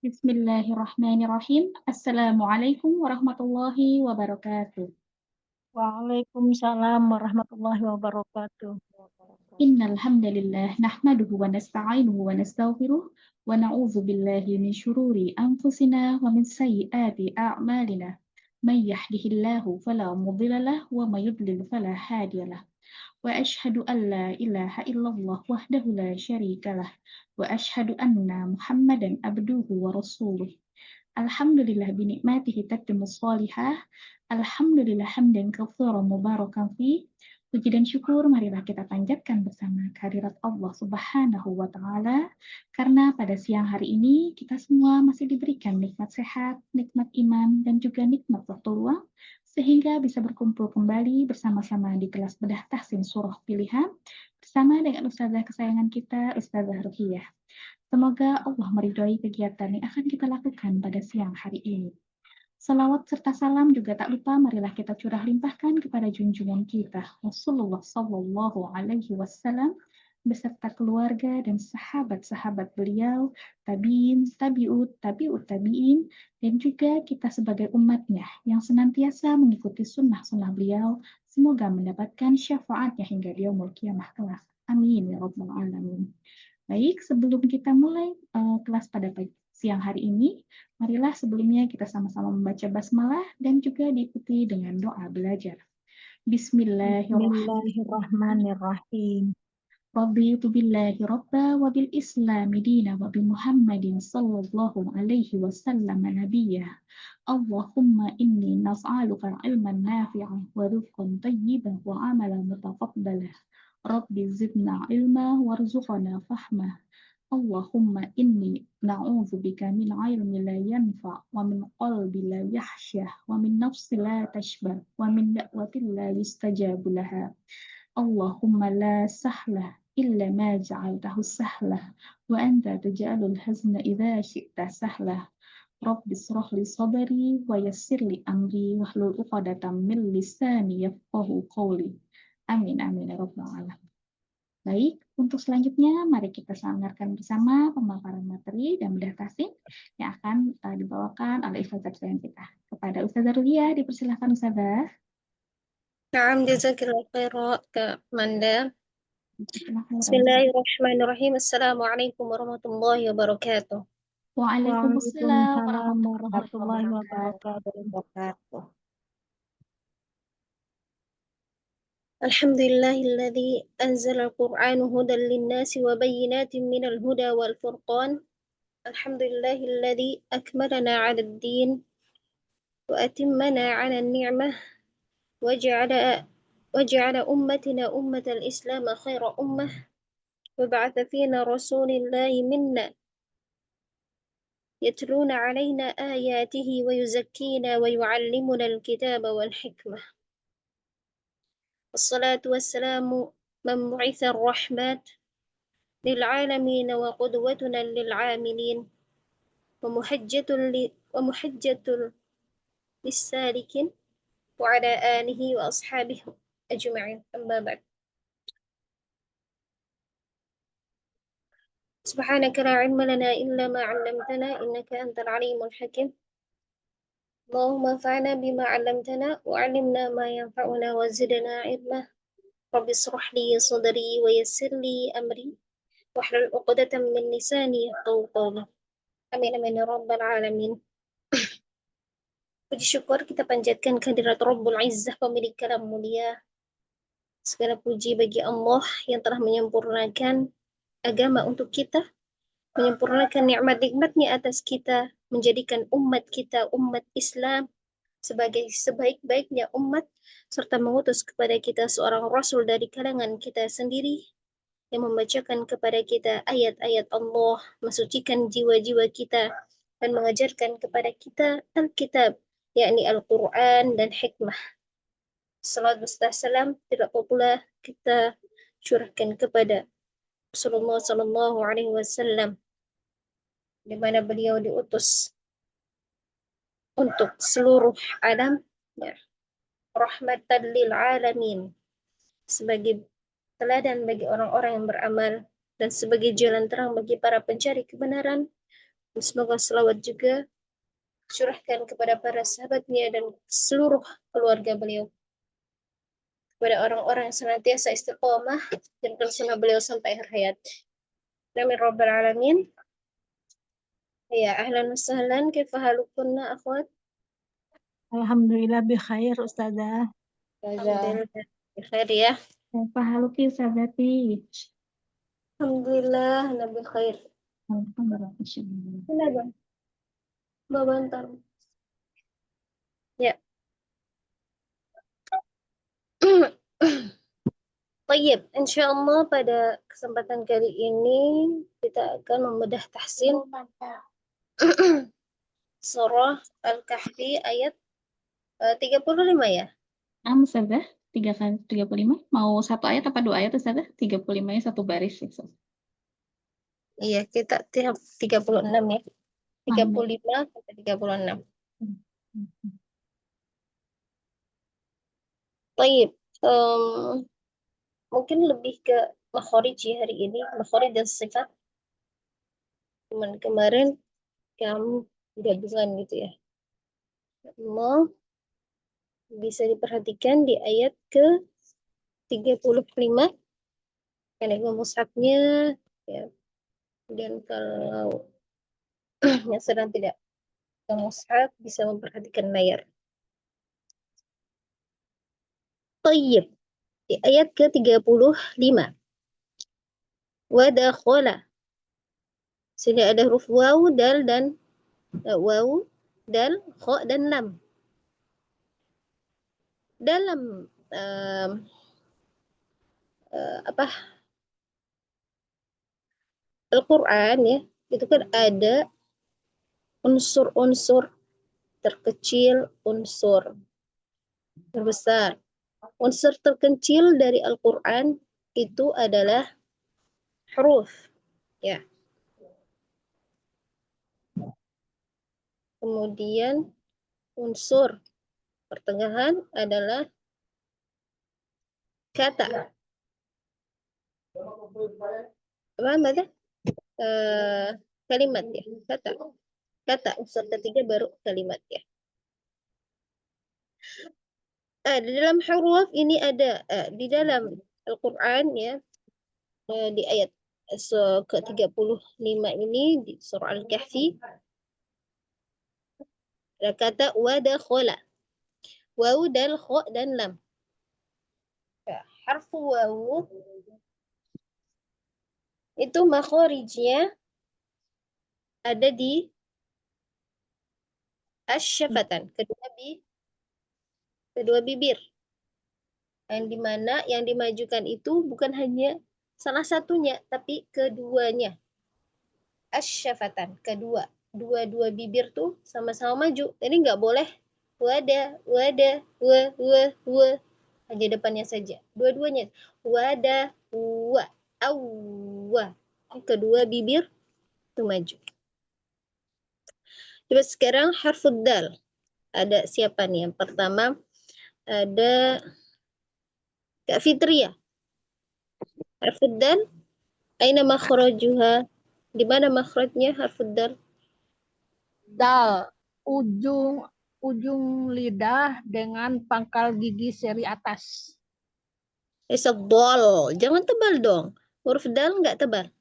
Bismillahirrahmanirrahim. Assalamualaikum warahmatullahi wabarakatuh. Waalaikumsalam warahmatullahi wabarakatuh. Innal hamdalillah nahmaduhu wa nasta'inuhu wa nastaghfiruh wa na'udzu billahi min syururi anfusina wa min sayyiati a'malina. May yahdihillahu fala mudilla lahu wa may yudlil fala hadiyalah. Wa asyhadu an la ilaha illallah wahdahu la syarikalah wa asyhadu anna Muhammadan abduhu wa rasuluh. Alhamdulillah binikmatihi tatimmus sholihah. Alhamdulillah hamdan katsiran mubarakan fi. Puji dan syukur marilah kita panjatkan bersama kehadirat Allah Subhanahu wa taala karena pada siang hari ini kita semua masih diberikan nikmat sehat, nikmat iman dan juga nikmat waktu luang sehingga bisa berkumpul kembali bersama-sama di kelas bedah tahsin surah pilihan bersama dengan ustazah kesayangan kita, Ustazah Ruhiyah. Semoga Allah meridhoi kegiatan yang akan kita lakukan pada siang hari ini. Salawat serta salam juga tak lupa marilah kita curah limpahkan kepada junjungan kita Rasulullah Sallallahu Alaihi Wasallam beserta keluarga dan sahabat-sahabat beliau, tabiin, tabiut tabiin, dan juga kita sebagai umatnya yang senantiasa mengikuti sunnah-sunnah beliau, semoga mendapatkan syafaatnya hingga di yaumul qiyamah kelak. Amin ya rabbal alamin. Baik, sebelum kita mulai kelas pada siang hari ini, marilah sebelumnya kita sama-sama membaca basmalah dan juga diikuti dengan doa belajar. Bismillahirrahmanirrahim. Bismillahirrahmanirrahim. Raditu billahi rabba wa bil islami dina wa bi Muhammadin sallallahu alaihi wasallam nabiyya. Allahumma inni nas'aluka ilman nafi'an wa rizqan tayyiban wa amalan mutaqabbalah. Rabbi zidna ilma warzuqna fahmah. Allahumma inni na'udzu bika min ilmi la yanfa wa min qalbi la yahsyah wa min nafsi la tashbah wa min da'watin la yustajabu laha. Allahumma la sahlah illa ma ja'altahu sahlah wa anta taj'alul hazna idza syi'ta sahlah. Rabbi israh li sadri wa yassir li amri wahlul 'uqdatam min lisani yafqahu qawli. Amin amin ya rabbal alamin. Baik, untuk selanjutnya mari kita dengarkan bersama pemaparan materi dan bedah tahsin yang akan dibawakan oleh Ustazah kesayangan kita. Kepada Ustazah Rulia, dipersilahkan Ustazah. Naam, jazakallahu khairan Kak Manda. Bismillahirrahmanirrahim. Assalamualaikum warahmatullahi wabarakatuh. Waalaikumsalam warahmatullahi wabarakatuh. Alhamdulillahilladzi anzala al-Qur'ana hudan lin-nasi wa bayyinatin minal huda wal furqan. Alhamdulillahilladzi akmalana 'ala ad-din wa atammana 'ala an-ni'mah waja'ala ummatina ummatal islam khaira ummah wa ba'atha fina rasulillahi minna يتلون علينا آياته ويزكينا ويعلمنا الكتاب والحكمة. والصلاة والسلام من بعث الرحمات للعالمين وقدوتنا للعاملين ومحجة للسالكين وعلى آله وأصحابه أجمعين. أما بعد، سبحانك لا علم لنا إلا ما علمتنا إنك أنت العليم الحكيم. اللهم انفعنا بما علمتنا وعلمنا ما ينفعنا وزدنا علما. رب اشرح لي صدري ويسر لي أمري واحلل عقدة من لساني يفقهوا قولي. Amin amin ya rabbal alamin. Puji syukur kita panjatkan kehadirat Rabbul Izzah, pemilik kalam mulia. Segala puji bagi Allah yang telah menyempurnakan agama untuk kita, menyempurnakan nikmat-nikmatnya atas kita, menjadikan umat kita umat Islam sebagai sebaik-baiknya umat, serta mengutus kepada kita seorang Rasul dari kalangan kita sendiri yang membacakan kepada kita ayat-ayat Allah, mensucikan jiwa-jiwa kita, dan mengajarkan kepada kita Alkitab, yakni Al-Quran dan hikmah. Salat beserta salam tidak pula kita curahkan kepada Rasulullah Sallallahu Alaihi Wasallam, di mana beliau diutus untuk seluruh alam, ya, rahmatan lil alamin, sebagai teladan bagi orang-orang yang beramal dan sebagai jalan terang bagi para pencari kebenaran, Semoga selawat juga curahkan kepada para sahabatnya dan seluruh keluarga beliau, kepada orang-orang yang senantiasa istiqomah dan bersama beliau sampai akhir hayat. Amin Rabbal Alamin. Ya, ahlan wa sahlan. Kaifa halukunna akhwat? Alhamdulillah bi khair Ustazah. Alhamdulillah. Khair ya. Fahaluki sabati. Alhamdulillah, nabi khair. Alhamdulillah. Kenapa? Bentar. Ya. Baik, insyaallah pada kesempatan kali ini kita akan membedah tahsin surah Al-Kahfi ayat 35 ya. Ustazah, 35. Mau satu ayat apa dua ayat Ustazah? 35-nya satu baris. Ya, Ustazah. Iya, kita 36 ya. 35 sampai 36. Baik, mungkin lebih ke makhraj ya hari ini, makhraj dan sifat. Cuman kemarin kamu gabungan gitu ya. Mau bisa diperhatikan di ayat ke 35 yang mushafnya ya. Dan kalau yang sedang tidak ke mushaf bisa memperhatikan layar. Tayyib. Di ayat ke 35. Wadakhala. Sini ada huruf waw, dal dan waw, dal, kha dan lam. Dalam Al-Quran ya, itu kan ada unsur-unsur terkecil, unsur terbesar. Unsur terkecil dari Al-Quran itu adalah huruf. Ya. Kemudian unsur pertengahan adalah kata. Apa namanya? Kalimat ya, kata. Kata unsur ketiga baru kalimat ya. Di dalam huruf ini ada di dalam Al-Quran ya, di ayat ke-35 ini di surah Al-Kahfi ada kata wadakhala. Waw, dal, kha dan lam. Ya, harfu waw itu makharijnya ada di asyafatan, kedua bibir. Yang dimana yang dimajukan itu bukan hanya salah satunya, tapi keduanya. Asyafatan, dua bibir tuh sama-sama maju. Jadi nggak boleh wada, wa, hanya depannya saja. Dua-duanya wada, wa, awwa. Kedua bibir itu maju. Coba sekarang harfud dal. Ada siapa nih? Yang pertama ada Kak Fitria. Harfud dal, aina makhrajuha? Di mana makhrajnya harfud dal? Dal, ujung lidah dengan pangkal gigi seri atas. Dol. Jangan tebal dong. Huruf dal nggak tebal.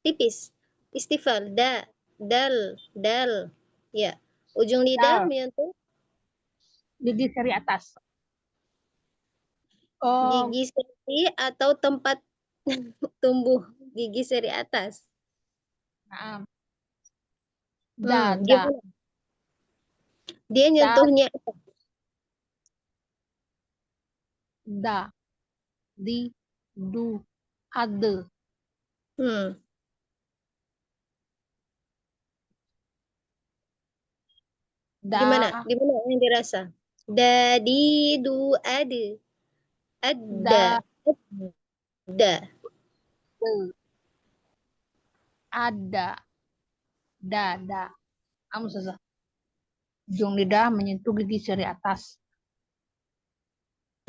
Tipis. Istifal. Dal. Ya. Ujung lidah menyentuh Gigi seri atas. Oh, gigi seri atau tempat tumbuh gigi seri atas. nah. Dia nyentuhnya apa? Da, di, du, ade. Gimana yang dirasa? Di, du, ade. Ada. Ada. Dada. Kamu susah. Ujung lidah menyentuh gigi seri atas.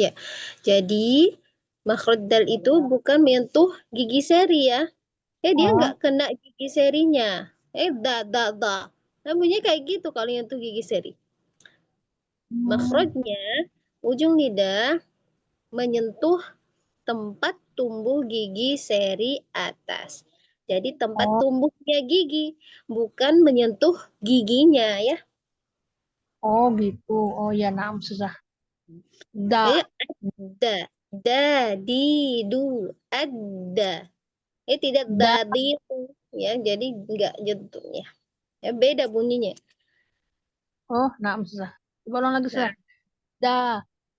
Ya, jadi makhraj dal itu bukan menyentuh gigi seri ya. Dia nggak kena gigi serinya. Da. Nah, bunyinya kayak gitu kalau nyentuh gigi seri. Makhrajnya ujung lidah menyentuh tempat tumbuh gigi seri atas. Jadi tempat Oh, tumbuhnya gigi, bukan menyentuh giginya ya. oh gitu. Oh ya, naam susah. Da. Ya, du, ada. Tidak Da. dadiku ya, jadi enggak jentungnya. Ya, beda bunyinya. Oh, naam susah. Coba ulang lagi, Nah, Ustaz. Da,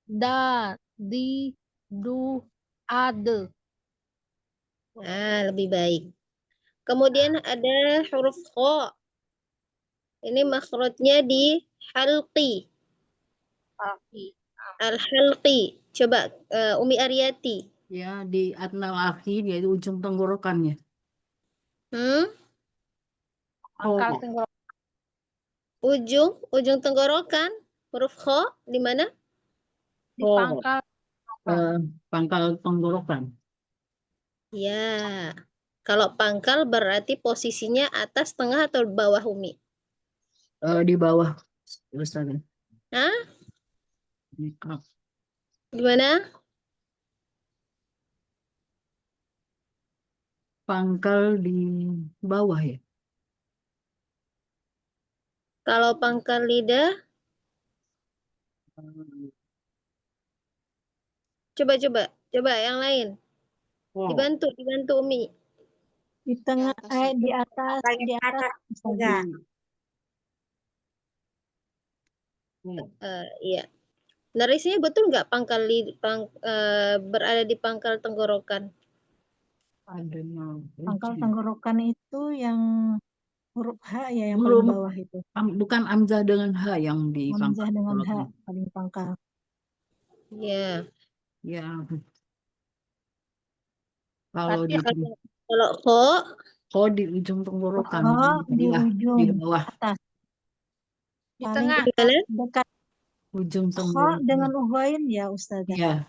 da, di, du, ade. lebih baik. Kemudian ada huruf kho. Ini makhrajnya di halqi. Kaki. Al-halqi. Coba Umi Aryati. Ya, di atnal akhir yaitu ujung tenggorokannya. Hmm? Pangkal Oh, tenggorokan. Ujung tenggorokan. Huruf kho di mana? Di oh, pangkal tenggorokan. pangkal tenggorokan. Ya. Kalau pangkal berarti posisinya atas, tengah, atau bawah Umi? Di bawah, Ustaz. Hah? Gimana? Pangkal di bawah ya. Kalau pangkal lidah, coba yang lain. Oh, Dibantu Umi. Di tengah, di atas, Bagian di atas. atas Ustazah. juga. Iya. Narisinya betul nggak berada di pangkal tenggorokan? ada yang Pangkal tenggorokan itu yang huruf H ya, yang belum, paling bawah itu. bukan amzah dengan H yang di pangkal Hamzah dengan H tenggorokan. paling pangkal. Ya. Ya, kalau Berarti di Kalau kho, di ujung tenggorokan Oh, di bawah, ujung di bawah atas. di Paling tengah. gimana? dekat ujung Kho tenggorokan. dengan uhuain ya Ustazah. Ya,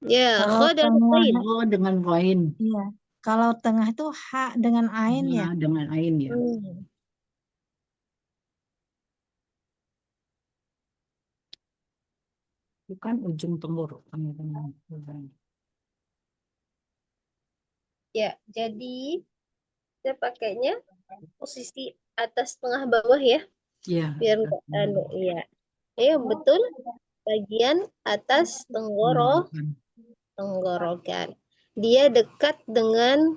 Ya, Kalau kho dan tengah, ghain. dengan koin. iya. Kalau tengah itu H dengan ain ya. Nah, dengan ain ya. Hmm. Bukan ujung tenggorokan ya, teman. Ya, jadi kita pakainya posisi atas, tengah, bawah ya, Ya. biar nggak iya. Betul. Bagian atas tenggorokan. Dia dekat dengan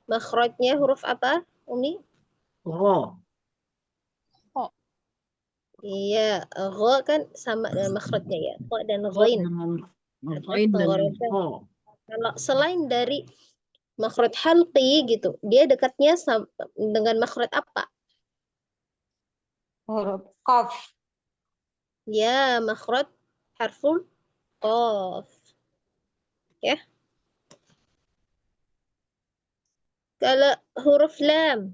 makhrajnya huruf apa, Umi? Oh, Oh, Iya, gha kan sama dengan makhrajnya ya. Gha dan oh ghain dengan atas koin dengan tenggorokan. oh. Kalau selain dari makhraj halqi gitu, dia dekatnya dengan makhraj apa? Huruf qaf. Ya, makhraj harful qaf. Ya. Kalau huruf lam,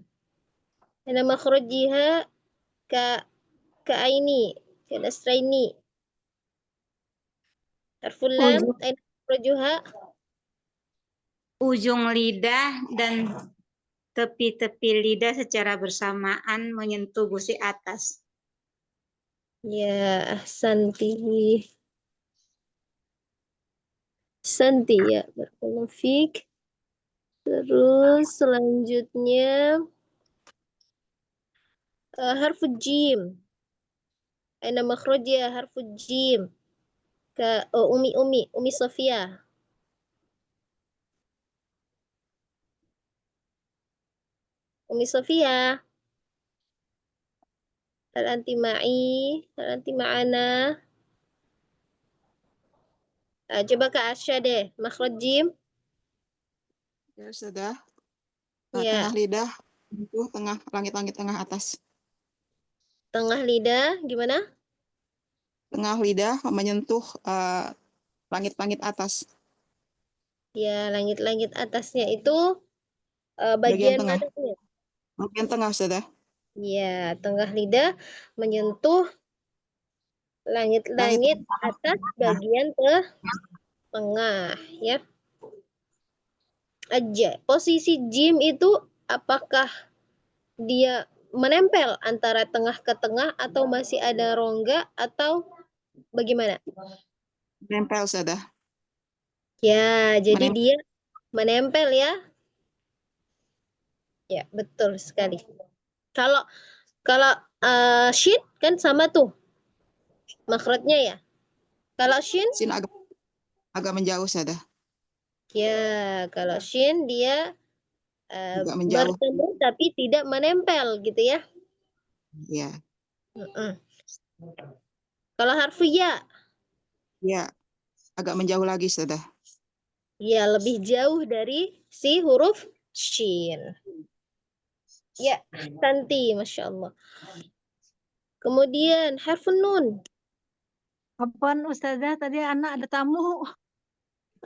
ana makhrajiha ka aini, ka nasraini. Harful lam, aina makhrajuha? Ujung lidah dan tepi-tepi lidah secara bersamaan menyentuh gusi atas. Ya, ahsanti. Ahsanti ya, barakallahu fiik. Terus selanjutnya harfu jim. Aina makhrajiha harfu jim? Ka Umi Sofia. Umi Sofia, hal anti ma'i? Hal anti ma'ana? Coba Kak Asya deh, makhraj jim. Ya sudah. Ya, Tengah lidah itu tengah langit-langit tengah atas. tengah lidah gimana? Tengah lidah menyentuh langit-langit atas. Ya, langit-langit atasnya itu Bagian bagian tengah. mana tuh? Bagian tengah sudah. Ya, tengah lidah menyentuh langit-langit atas bagian ke tengah ya. Aja. Posisi jim itu apakah dia menempel antara tengah ke tengah atau masih ada rongga atau bagaimana? Menempel Ustazah. Ya, jadi Menempel. dia menempel ya. Ya, betul sekali. Kalau kalau shin kan sama tuh makhrajnya ya. Kalau shin Sin agak menjauh Ustazah. ya, kalau shin dia Agak menjauh. bertemu tapi tidak menempel gitu ya. Ya. Kalau harfu ya, Ya. Agak menjauh lagi Ustazah. ya lebih jauh dari si huruf shin. Ya, Tanti, Masya Allah. Kemudian harfun nun. Apaan Ustazah, tadi anak ada tamu.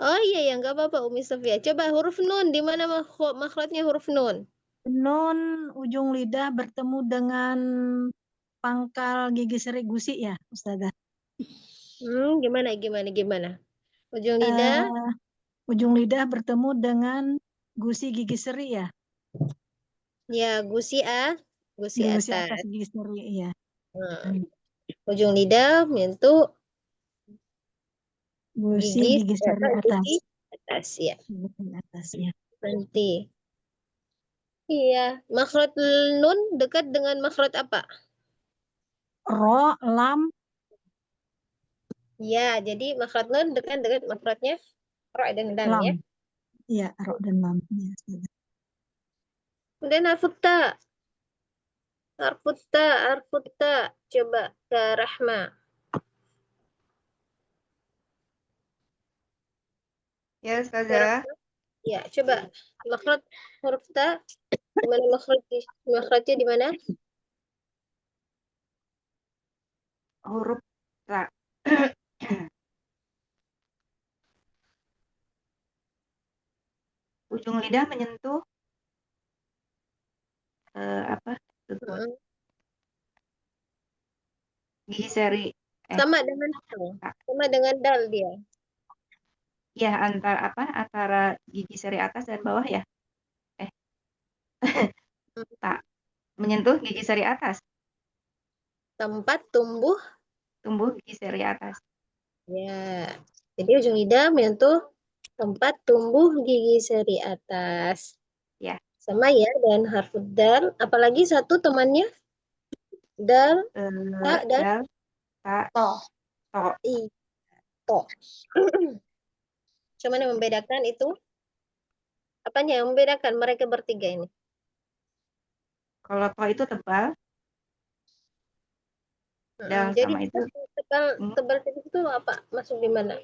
Oh iya ya, nggak apa-apa Umi Sofia. Coba huruf nun, di mana makhrajnya huruf nun? Nun ujung lidah bertemu dengan pangkal gigi seri gusi ya Ustazah. Gimana? Ujung lidah, Ujung lidah bertemu dengan gusi gigi seri ya. ya gusi Gusi atas. atas gigi seri ya. Hmm. Ujung lidah menyentuh Gusi gigi seri atas. gigi atas ya. Gigi atas ya. Nanti. Iya, makhraj nun dekat dengan makhraj apa? Ro, lam, Ya, jadi makhraj nun dekat dengan makhrajnya ro dan lam lam. ya. Iya, ro dan lam. Ya, Ustazah. Kemudian harfut ta. Coba ke Rahma. Ya, Ustazah. Ya, coba makhraj huruf ta. Di mana makhrajnya di mana? Huruf ta. Ujung lidah menyentuh apa? Hmm. Gigi seri. Sama dengan dal dia. Ya, antara gigi seri atas dan bawah ya. Tak menyentuh gigi seri atas. Tempat tumbuh. Tumbuh gigi seri atas. Ya. Jadi ujung lidah menyentuh tempat tumbuh gigi seri atas. Ya. Sama ya dan harfud dal. Apalagi satu temannya dal, ta dan Dal, ta, to. to. To. Cuman yang membedakan itu apanya yang membedakan mereka bertiga ini? Kalau to itu tebal. Dal Jadi sama itu tebal itu apa? Masuk di mana?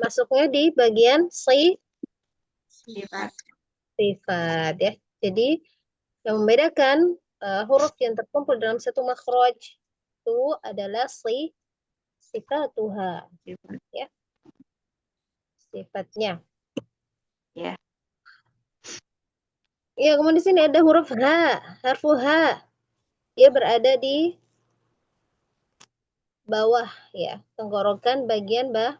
Masuknya di bagian sifat. sifat ya. Jadi yang membedakan huruf yang terkumpul dalam satu makhraj itu adalah sifatuha ya. Sifatnya. Ya. Ya, kemudian di sini ada huruf H, harfu H. Dia berada di bawah ya, tenggorokan bagian bawah.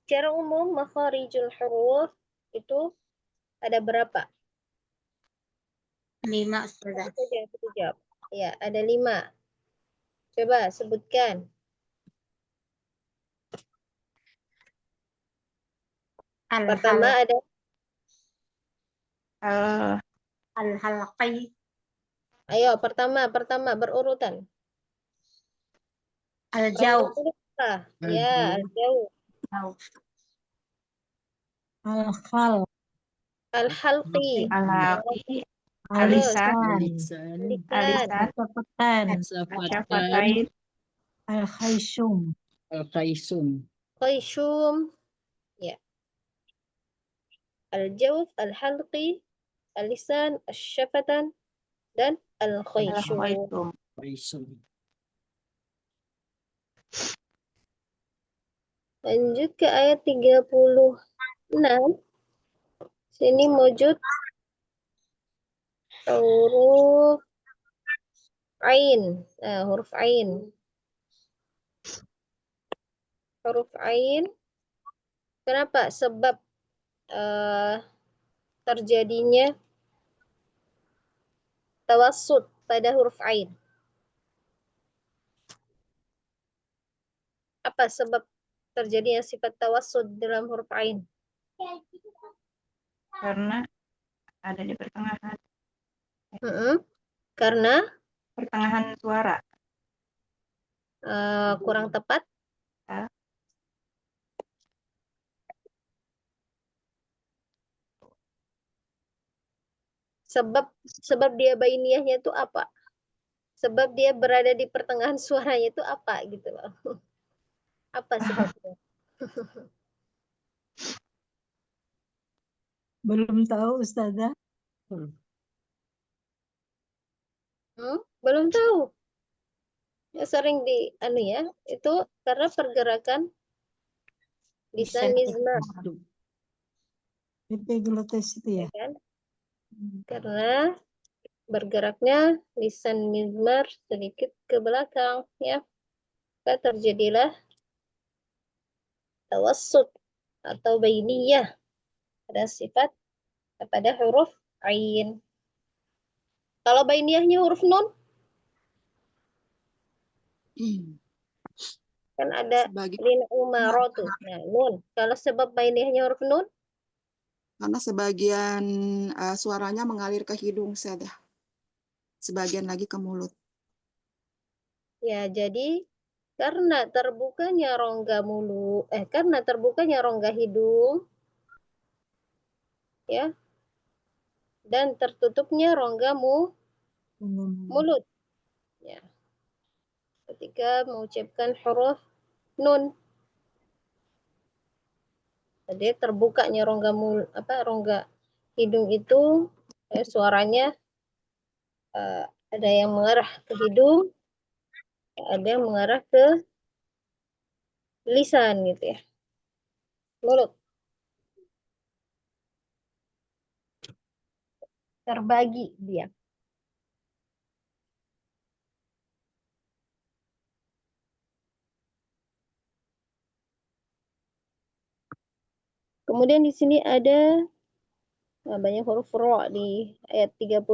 Secara umum makharijul huruf itu ada berapa? 5 Ustazah. Aku jawab. Ya, ada 5. Coba sebutkan. Pertama ada Al-halqi. ayo pertama berurutan. Al-jauh. Ya, jauh. Al-khal, Al-halqi. Al-halqi. Alisan. Lisan, Lisan. Al-safatan, Syafatain. Al-khayshum, Al-Qaisum, Khayshum. Ya. Al-jawf, al-halqi, al-lisan, al-syafatan, dan al-khayshum. Al-khaytum. Qaisum. Lanjut ke ayat 36. Sini wujud huruf ain. Nah, huruf ain. Huruf ain Kenapa? Sebab terjadinya tawassut pada huruf ain. Apa sebab terjadinya sifat tawassut dalam huruf ain? Karena ada di pertengahan Karena pertengahan suara. kurang tepat. Ya. Sebab dia bainiyahnya itu apa? Sebab dia berada di pertengahan suaranya itu apa gitu loh. Apa sebabnya? Belum tahu Ustazah. Belum tahu. Ya, sering itu karena pergerakan lisan mizmar, Epiglotis itu ya. kan? Karena bergeraknya lisan mizmar sedikit ke belakang, ya. Maka terjadilah tawassut atau bainiyah pada sifat pada huruf ain. Kalau bainiyahnya huruf nun, kan ada lin umaratu. Nah, nun. Kalau sebab bainiyahnya huruf nun, Karena sebagian suaranya mengalir ke hidung, Ustazah. Sebagian lagi ke mulut. ya jadi karena terbukanya rongga hidung, ya, dan tertutupnya rongga mulut, ya. Ketika mengucapkan huruf nun, jadi terbukanya rongga hidung itu, suaranya ada yang mengarah ke hidung, ada yang mengarah ke lisan gitu ya, mulut. Terbagi dia. Kemudian di sini ada banyak huruf ro di ayat 36.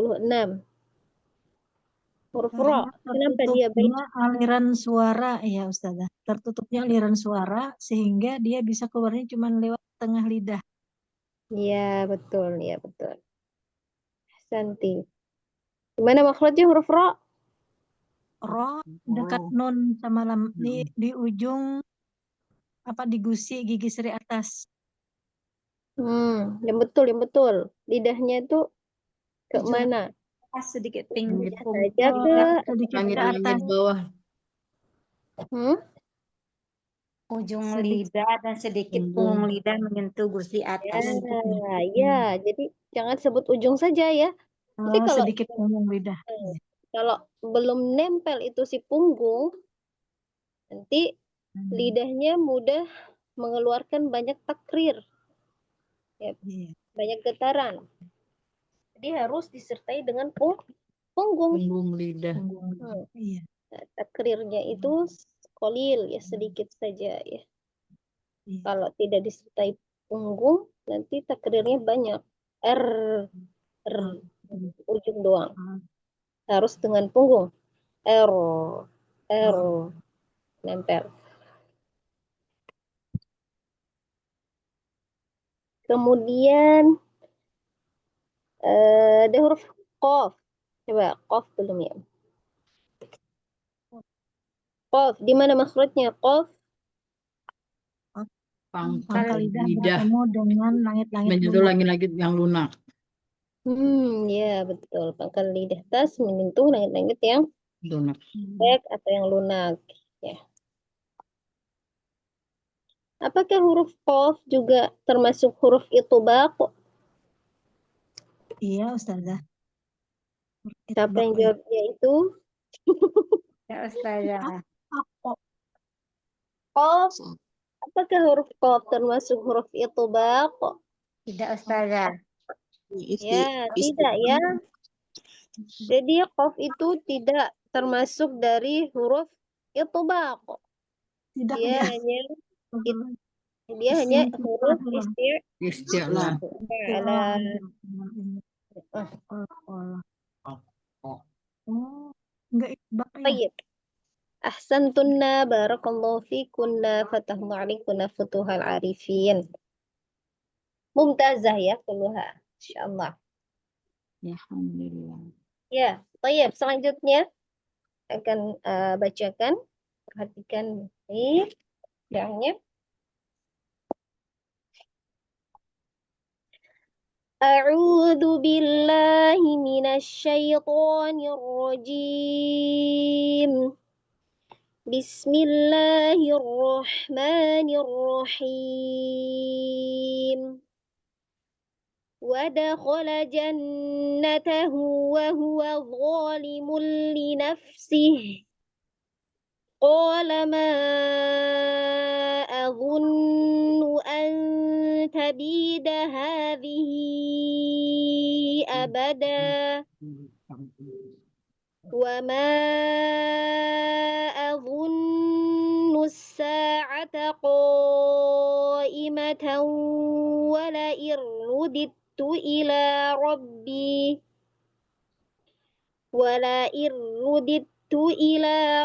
Huruf ro, kenapa dia Tertutupnya aliran suara ya Ustazah. Tertutupnya aliran suara sehingga dia bisa keluarnya cuma lewat tengah lidah. Ya, betul, ya betul. Santi. Gimana makhrajnya huruf ro? Ro dekat nun sama lam di ujung di gusi gigi seri atas. Yang betul. Lidahnya itu ke mana? Sedikit pinggir Saja ke sedikit ke Langit-langit atas. bawah. ujung lidah dan sedikit punggung lidah menyentuh gusi atas. Ya, jadi jangan sebut ujung saja ya. Tapi kalau sedikit punggung lidah. kalau belum nempel itu si punggung, nanti lidahnya mudah mengeluarkan banyak takrir, ya, banyak getaran. Jadi harus disertai dengan punggung. Punggung lidah. Iya. Nah, takrirnya itu kolil ya, sedikit saja ya. Kalau tidak disertai punggung, nanti takrirnya banyak. R ujung doang. Harus dengan punggung. R nempel. Kemudian ada huruf qaf. Coba qaf belum ya? Qaf, di mana makhrajnya qaf? Pangkal lidah bertemu dengan langit-langit menyentuh lunak. langit-langit yang lunak. Ya betul. Pangkal lidah tas menyentuh langit-langit yang Lunak. atau yang lunak. Ya. Apakah huruf qaf juga termasuk huruf itubaq? Iya, Ustazah. Siapa yang jawabnya itu? Ya Ustazah. Qaf. Apakah huruf qaf termasuk huruf itubaq? Tidak Ustazah. Ya, tidak ya. Jadi qaf itu tidak termasuk dari huruf itubaq. Tidak Dia ya. hanya Dia hanya huruf Isti'la. isti'la. Oh, enggak ibak ya. Baik. Ahsantunna barakallahu fikunna fatahmu alaikunna futuhal arifin. Mumtazah ya kulluha. Insyaallah. Alhamdulillah. Ya, baik. Selanjutnya akan bacakan. Perhatikan baik. Yang A'udzu billahi minasyaitonir rajim. Bismillahirrahmanirrahim. Wa dakhala jannatahu wa huwa zalimun li nafsihi. Qala ma adhunnu an tabida hadhihi abada wa ma adhunnu as-sa'ata qa'imatan wa la irudittu ila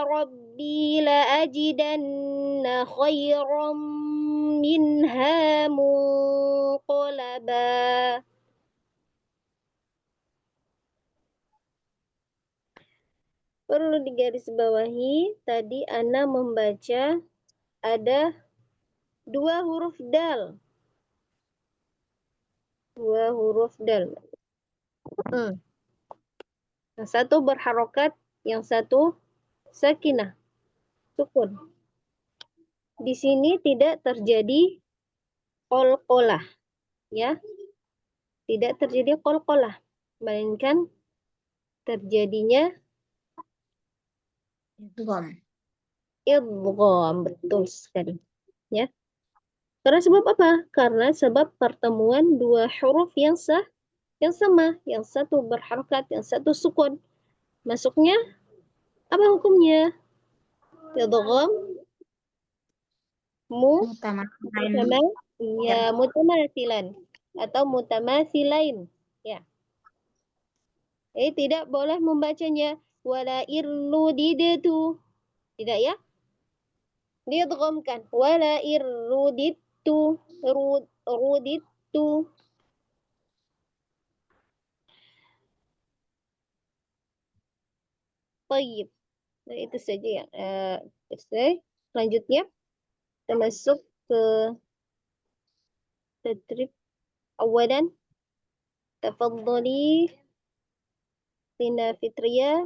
rabbi la'ajidanna khairan minha munqalaba. Perlu digarisbawahi, tadi Ana membaca ada 2 huruf dal. 2 huruf dal. Yang satu berharokat, yang satu sakinah, sukun. Di sini tidak terjadi qalqalah, ya. Tidak terjadi qalqalah, melainkan terjadinya idgham, betul sekali, ya. Karena sebab apa? Karena sebab pertemuan 2 huruf yang sama, yang satu berharokat, yang satu sukun. Masuknya apa hukumnya? Idgham mutamathilan atau mutamathilain, ya. Tidak boleh membacanya wala irruditu. Tidak ya? Diidghamkan wala irruditu, ruditu. Baik. Nah, itu saja ya. Selanjutnya kita masuk ke tadrib awalan. Tafadhali Lina Fitria.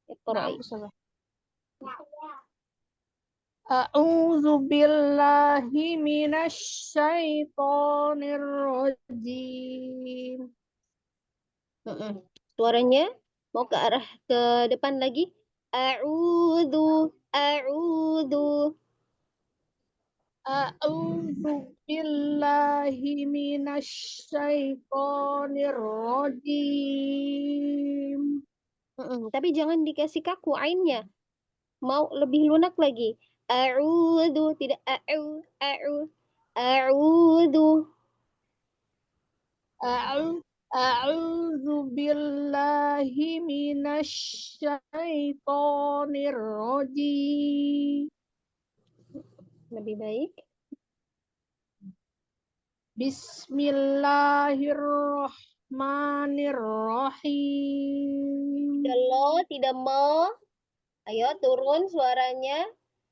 Iqra'i. A'udzu billahi minasyaitonir rajim. Suaranya mau ke arah ke depan lagi. A'udzu. A'udzu billahi minasyaitonir rajim. Tapi jangan dikasih kaku ainnya. Mau lebih lunak lagi. A'udzu, tidak a'u. A'udzu. A'udzu billahi minasyaitonir rajim. Lebih baik. Bismillahirrahmanirrahim. Tidak lo, tidak mo. Ayo turun suaranya.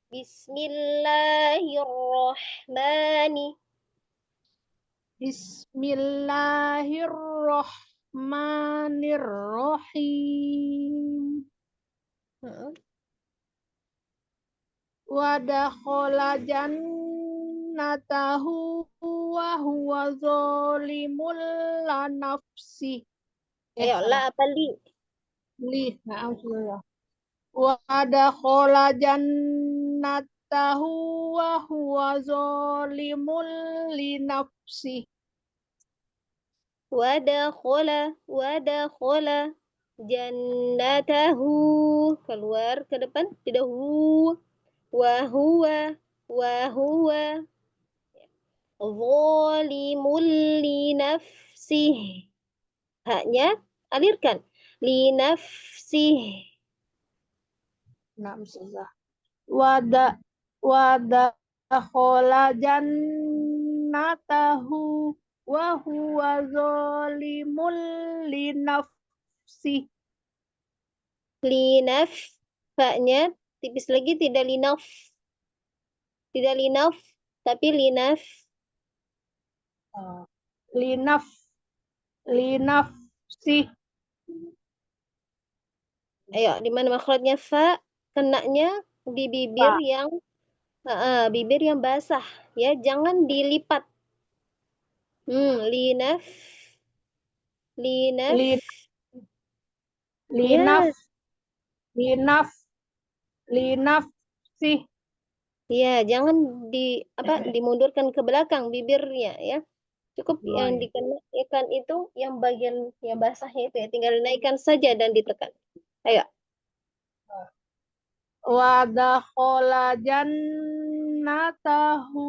Bismillahirrahmanirrahim. Wa dakhala jannatahu wa huwa zalimul la nafsi. Ayo, la apa li? Wa dakhala jannatahu wa huwa zalimul li nafsi. Wadakhala jannatahu, keluar ke depan, tidak hu. Wa huwa Zalimul li nafsih. Haknya alirkan. Li nafsih. Naam Ustazah. Wada khola jannatahu wa huwa zalimul li nafsi. Linaf. Haknya tipis lagi, tidak linaf. Tidak linaf, tapi linaf. Linafsi. Ayo, di mana makhrajnya fa? Kenanya di bibir Fa. yang bibir yang basah, ya, jangan dilipat. Linaf, linaf, Lin, ya, linaf, linafsi. ya, jangan dimundurkan ke belakang bibirnya, ya. Cukup yang dikenakan itu yang bagian yang basahnya itu, ya, tinggal dinaikkan saja dan ditekan. Ayo. Wada khola jannatahu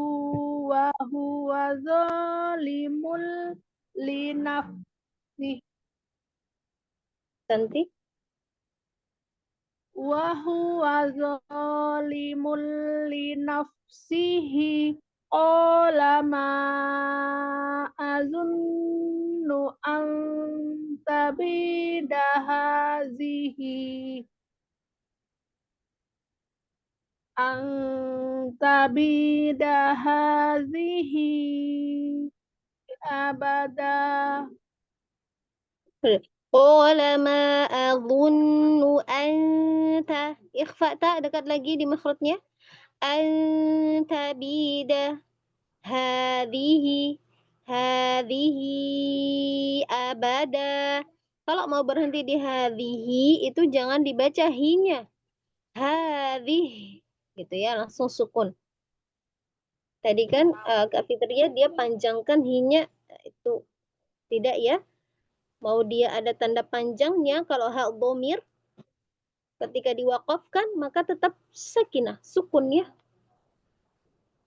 wa huwa zalimul linafsi. Cantik. Wa huwa zalimul linafsihi qala ma azunnu an tabida hazihi abada. Qala ma adhunnu anta. Ikhfa ta dekat lagi di makhrajnya. Anta bida hadhihi abada. Kalau mau berhenti di hadhihi itu jangan dibaca hinya. Hadhih gitu ya, langsung sukun. Tadi kan Kak Fitria dia panjangkan hinya, itu tidak ya. Mau dia ada tanda panjangnya, kalau hak dhamir ketika diwakafkan maka tetap sakinah, sukun ya.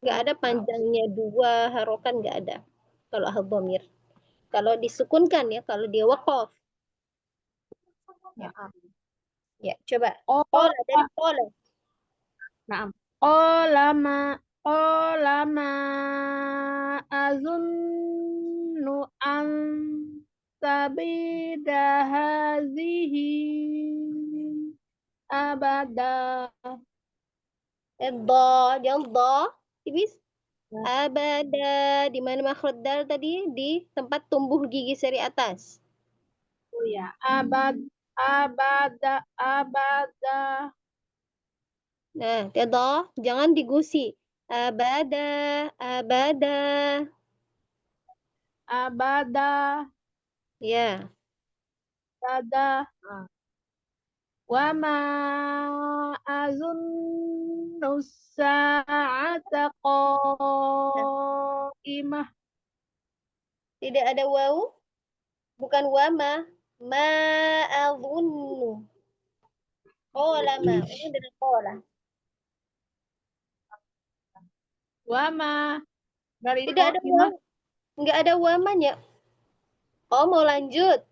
Nggak ada panjangnya 2 harokat, nggak ada. Kalau hak dhamir. Kalau disukunkan ya, kalau dia wakaf. Ya, coba. Qala, dari qala. Naam. Qala ma azunnu an tabida hazihi abada. Jangan dha, tipis. Abada, di mana makhraj dal tadi? Di tempat tumbuh gigi seri atas. Oh ya, abada. Nah, tiada, jangan digusi. Abada. Ya. Abada. Wa ma azunnu sa'ata qa'imah. Tidak ada wawu, bukan wama. Ma azunnu. Qala ma. Ini dengan qala. Wa ma dari Tidak ada qa'imah. wawu. Enggak ada wamanya. Oh, mau lanjut.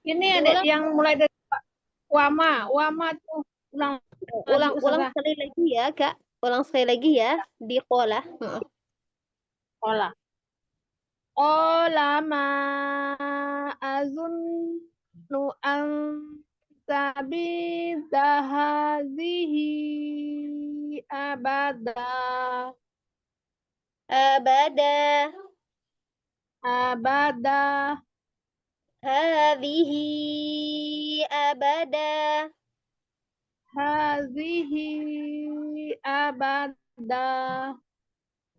Ini ada yang mulai dari wama tuh Ulang sekali lagi ya, Kak. Ulang sekali lagi ya di qala. Qala. Qala ma azunnu an tabida hazihi abada. Hadhihi abada.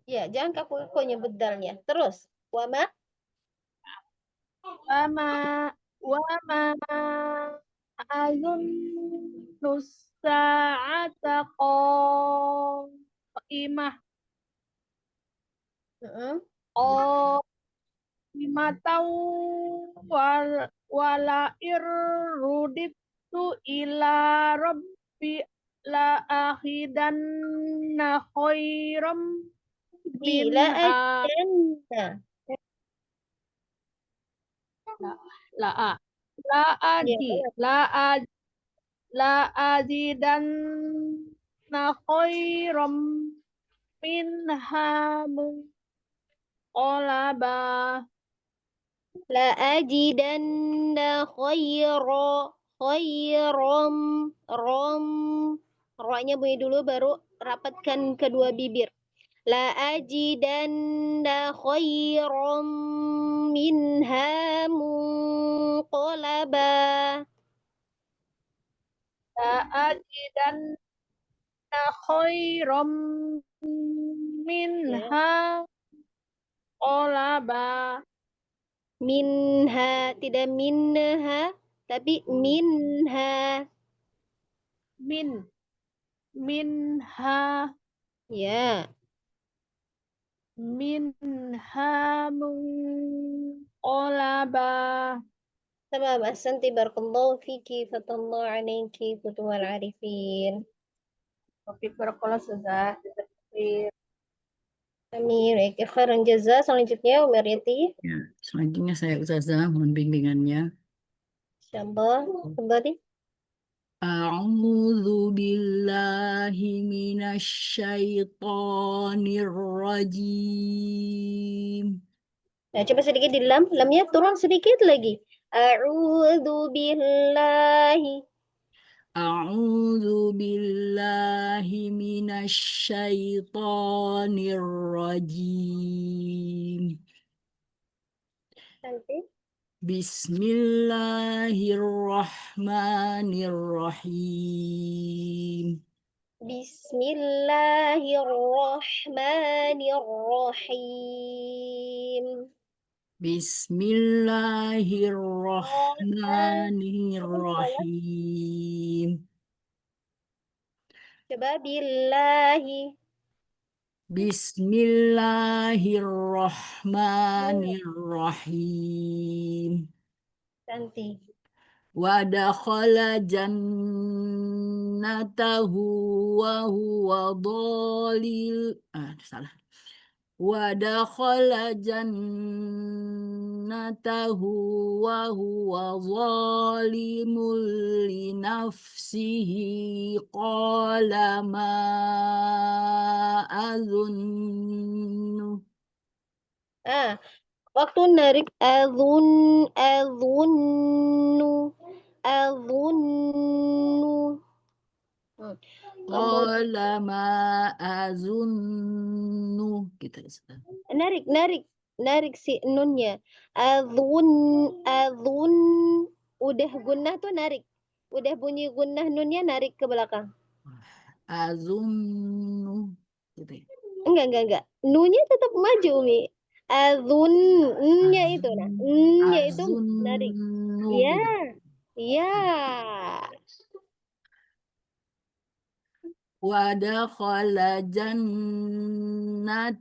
Ya, jangan kaku nyebut dalnya. Terus, wama Wama azunnu sa'ata qa'imah. Qa'imatan wala irruditu ila rabbi la akhidanna khairam Bila minha ajanna. la a la Ya, aji la azidanna khairam minha munqalaba la ajidanna khairam rom. Ro-nya bunyi dulu baru rapatkan kedua bibir. La ajidanna khairam minha munqalaba. la azidanna khairam minha Ya. munqalaba Minha, tidak minha, tapi minha. minha Ya. minha munqalaba. تمام أحسنتي بارك الله فيكي فتح الله عليكي فتوى العارفين. Topik barakallah sudah disertai. Amin. Baik, khairan jaza. Selanjutnya Umaryati. Ya, selanjutnya saya Ustazah, mohon bimbingannya. Insyaallah. Kembali. A'udzu billahi minasyaitonir rajim. Nah, coba sedikit di lamnya turun sedikit lagi. A'udzu billahi. A'udzu billahi minasyaitonir rajim. Cantik. Bismillahirrahmanirrahim. Bismillahirrahmanirrahim. Bismillahirrahmanirrahim. Coba billahi. Bismillahirrahmanirrahim. Cantik. Wa dakhala jannatahu wa huwa dhalil. Salah. Wa dakhala jannatahu wa huwa zalimul li nafsihi qala ma azunnu. Waktu narik azunnu. Qala ma azunnu. Gitu. Narik si nunnya. Azun. Udah gunnah tuh narik. Udah bunyi gunnah nunnya narik ke belakang. Azunnu. Gitu. Enggak. Nunya tetap maju, Umi. Azun. N-nya itu. Nah. N-nya itu narik. Azunnu. Ya. Gitu. Ya. Wa dakhala jannatahu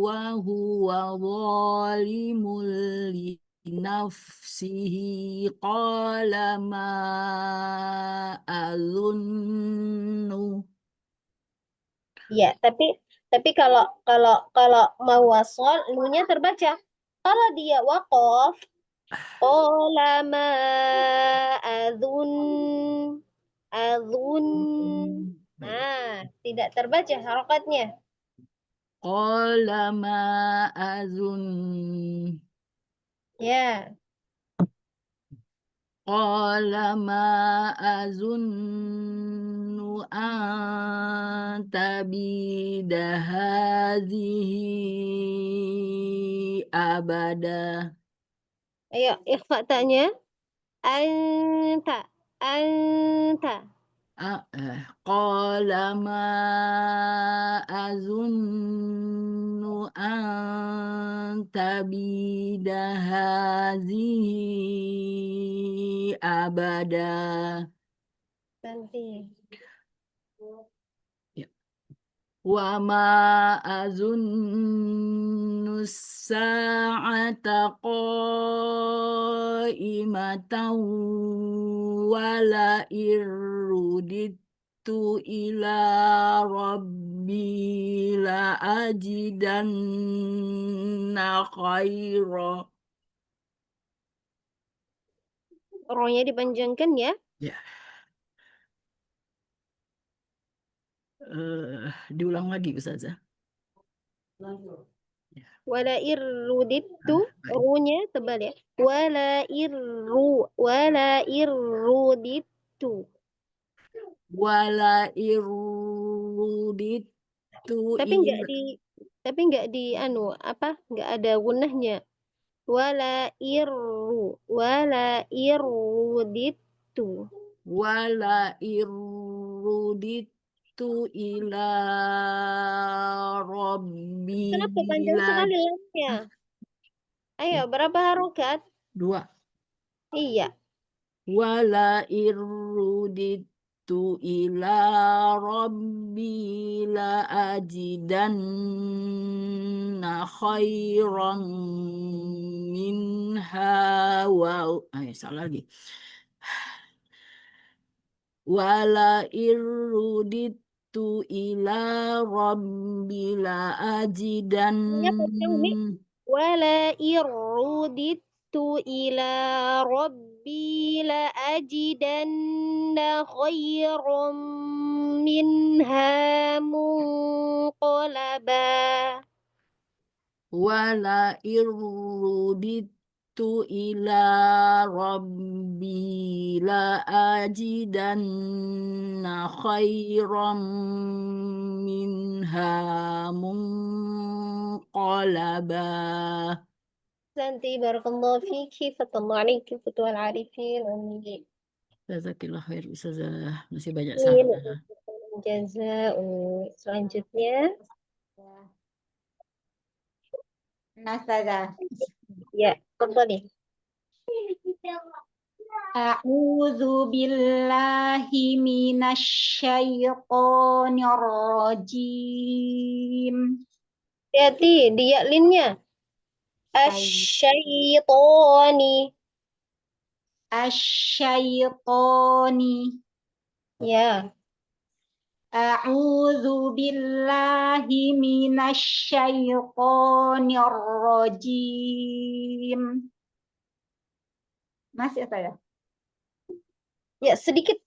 wa huwa zalimul li nafsihi qala ma azunnu. Ya, tapi kalau mau wasol, nunya terbaca. Kalau dia waqaf, qala ma azun. Nah, tidak terbaca harokatnya. Qala ma azun. Ya. Qala ma azunnu an tabida hadhihi abada. Ayo, ikhfa ta'nya. Anta. Qala ma azunnu an tabida hadhihi abada. Cantik. Wa ma azunnu sa'ata qa'imatan wala irruditu إلى ربي لأجدن خيرا. Rohnya dipanjangkan ya. Ya. Diulang lagi Ustazah. Ya. Wala irruditu, Baik. runya tebal ya. Wala irruditu. Wala iruditu Tapi nggak di anu apa? Nggak ada gunahnya. Wala irruditu. wala iruditu ila rabbi Kenapa panjang sekali lamnya? Ayo, berapa harokat? 2. Iya. Wala iruditu ila rabbi la ajidanna khairan minha salah lagi. Wala iruditu ila rabbi la ajidan. Ini panjang nih. Wala irruditu ila rabbi la ajidanna khairan minha munqalaba. Wala iruditu ila rabbi la ajidanna khairan minha munqalaba. Santi barakallahu fiki fatallahu alaiki futuhal arifin amin. Jazakillah khair Ustazah, masih banyak Amin. salah. Jaza. Selanjutnya Ustazah. ya, kembali. A'udzu billahi minasyaitonir rajim. Hati-hati di yaklinnya. Asyaitoni. Asyaitoni. Ya. A'udzu billahi minasyaitonir rajim. Masih apa ya? Ya, sedikit.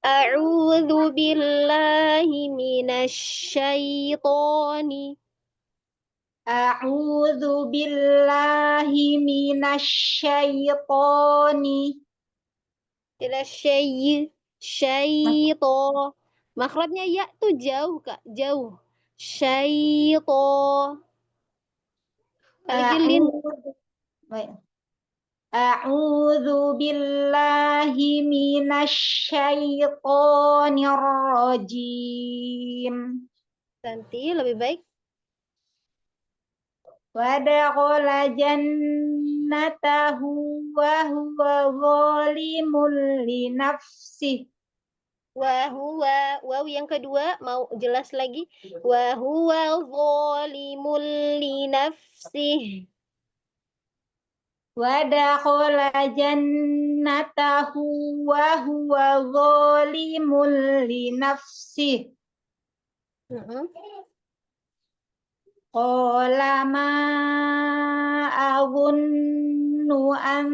A'udzu billahi minasyaitoni. A'udzu billahi minasyaitonir. Tidak syaito. Makhrajnya ya tuh jauh, Kak. Jauh. Syaito. Lagi lin. A'udzu billahi minasyaitonir rajim. Nanti lebih baik. Wa dakhala jannatahu wa huwa zalimul li nafsihi. Wa huwa, waw yang kedua mau jelas lagi. Wa huwa zalimul li nafsihi. Wa dakhala jannatahu wa huwa zalimul li nafsihi. Qala ma azunnu an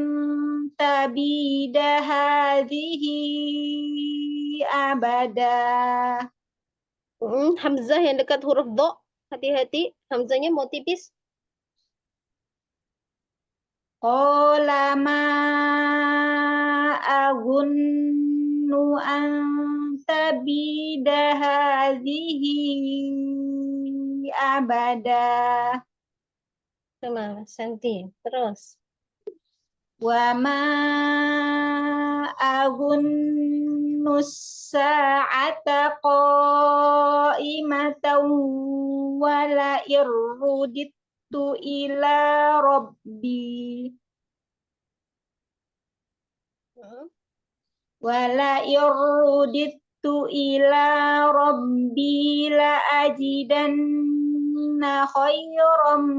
tabida hadhihi abada. Hamzah yang dekat huruf do. Hati-hati, hamzahnya mau tipis. Qala ma azunnu an tabida hadhihi abada. Sama Santi. Terus. Wa ma azunnu sa'ata qa'imatan wa la irruditu ila rabbi. Wa la irruditu ila rabbi la ajidanna khairan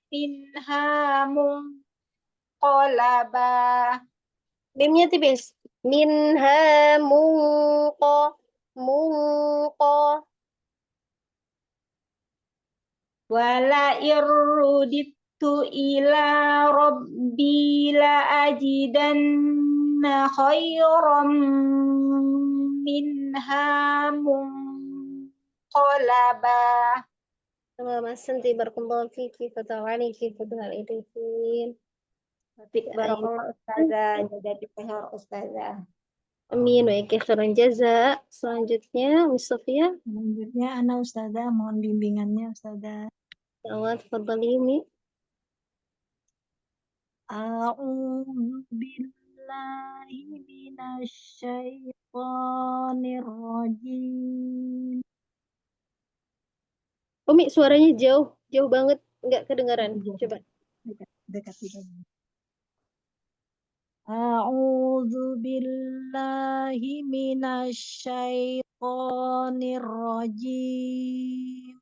minha munqalaba. Mimnya tipis. Minha munqo. munqo. Wala irruditu ila rabbi la ajidanna khairan minha munqalaba. Sama Mas Santi barakallahu fiki fatawani fi fatuhal idifin. Batik barakallah ustazah, jadi pihak ustazah. Amin wa iyaki khairan jaza. Selanjutnya Miss Sofia. Selanjutnya Ana Ustazah, mohon bimbingannya Ustazah. Awal tafadhali Mi. A'udzu billahi minasyaitonir rajim. Umi suaranya jauh, jauh banget, nggak kedengaran. Coba. Dekat kita. A'udzu billahi minasyaitonir rajim.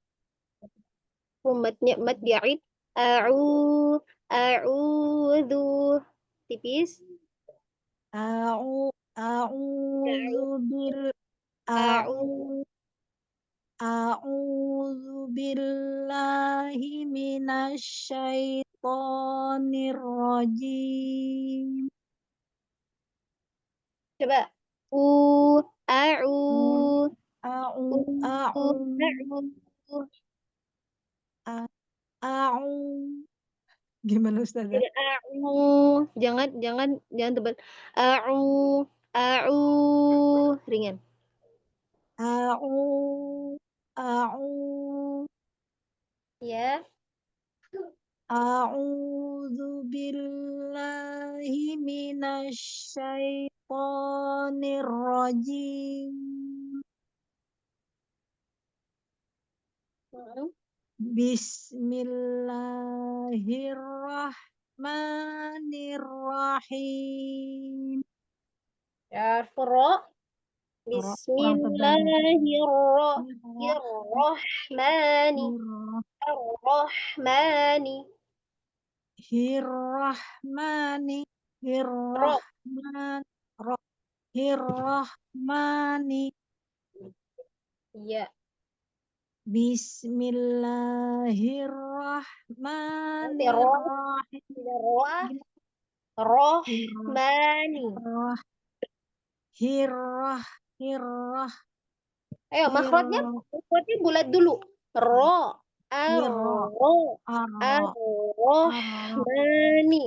Matnya mat di'id. A'udzu. Tipis. A'udzu billahi minasyaitonir rajim. Coba. A'u. Gimana Ustazah? Tidak a'u. Jangan tebal. A'u. Ringan. A'udzu Ya. A'udzu billahi minasyaitonir rajim. Bismillahirrahmanirrahim. Ya, Furo. Kurang tebal. Bismillahirrahmani. Hirrahmani. Ya. Bismillahirrahmanirrahim. Rohmani. Ayo, makhrajnya bulat dulu. Ro. Ar-Rahmani.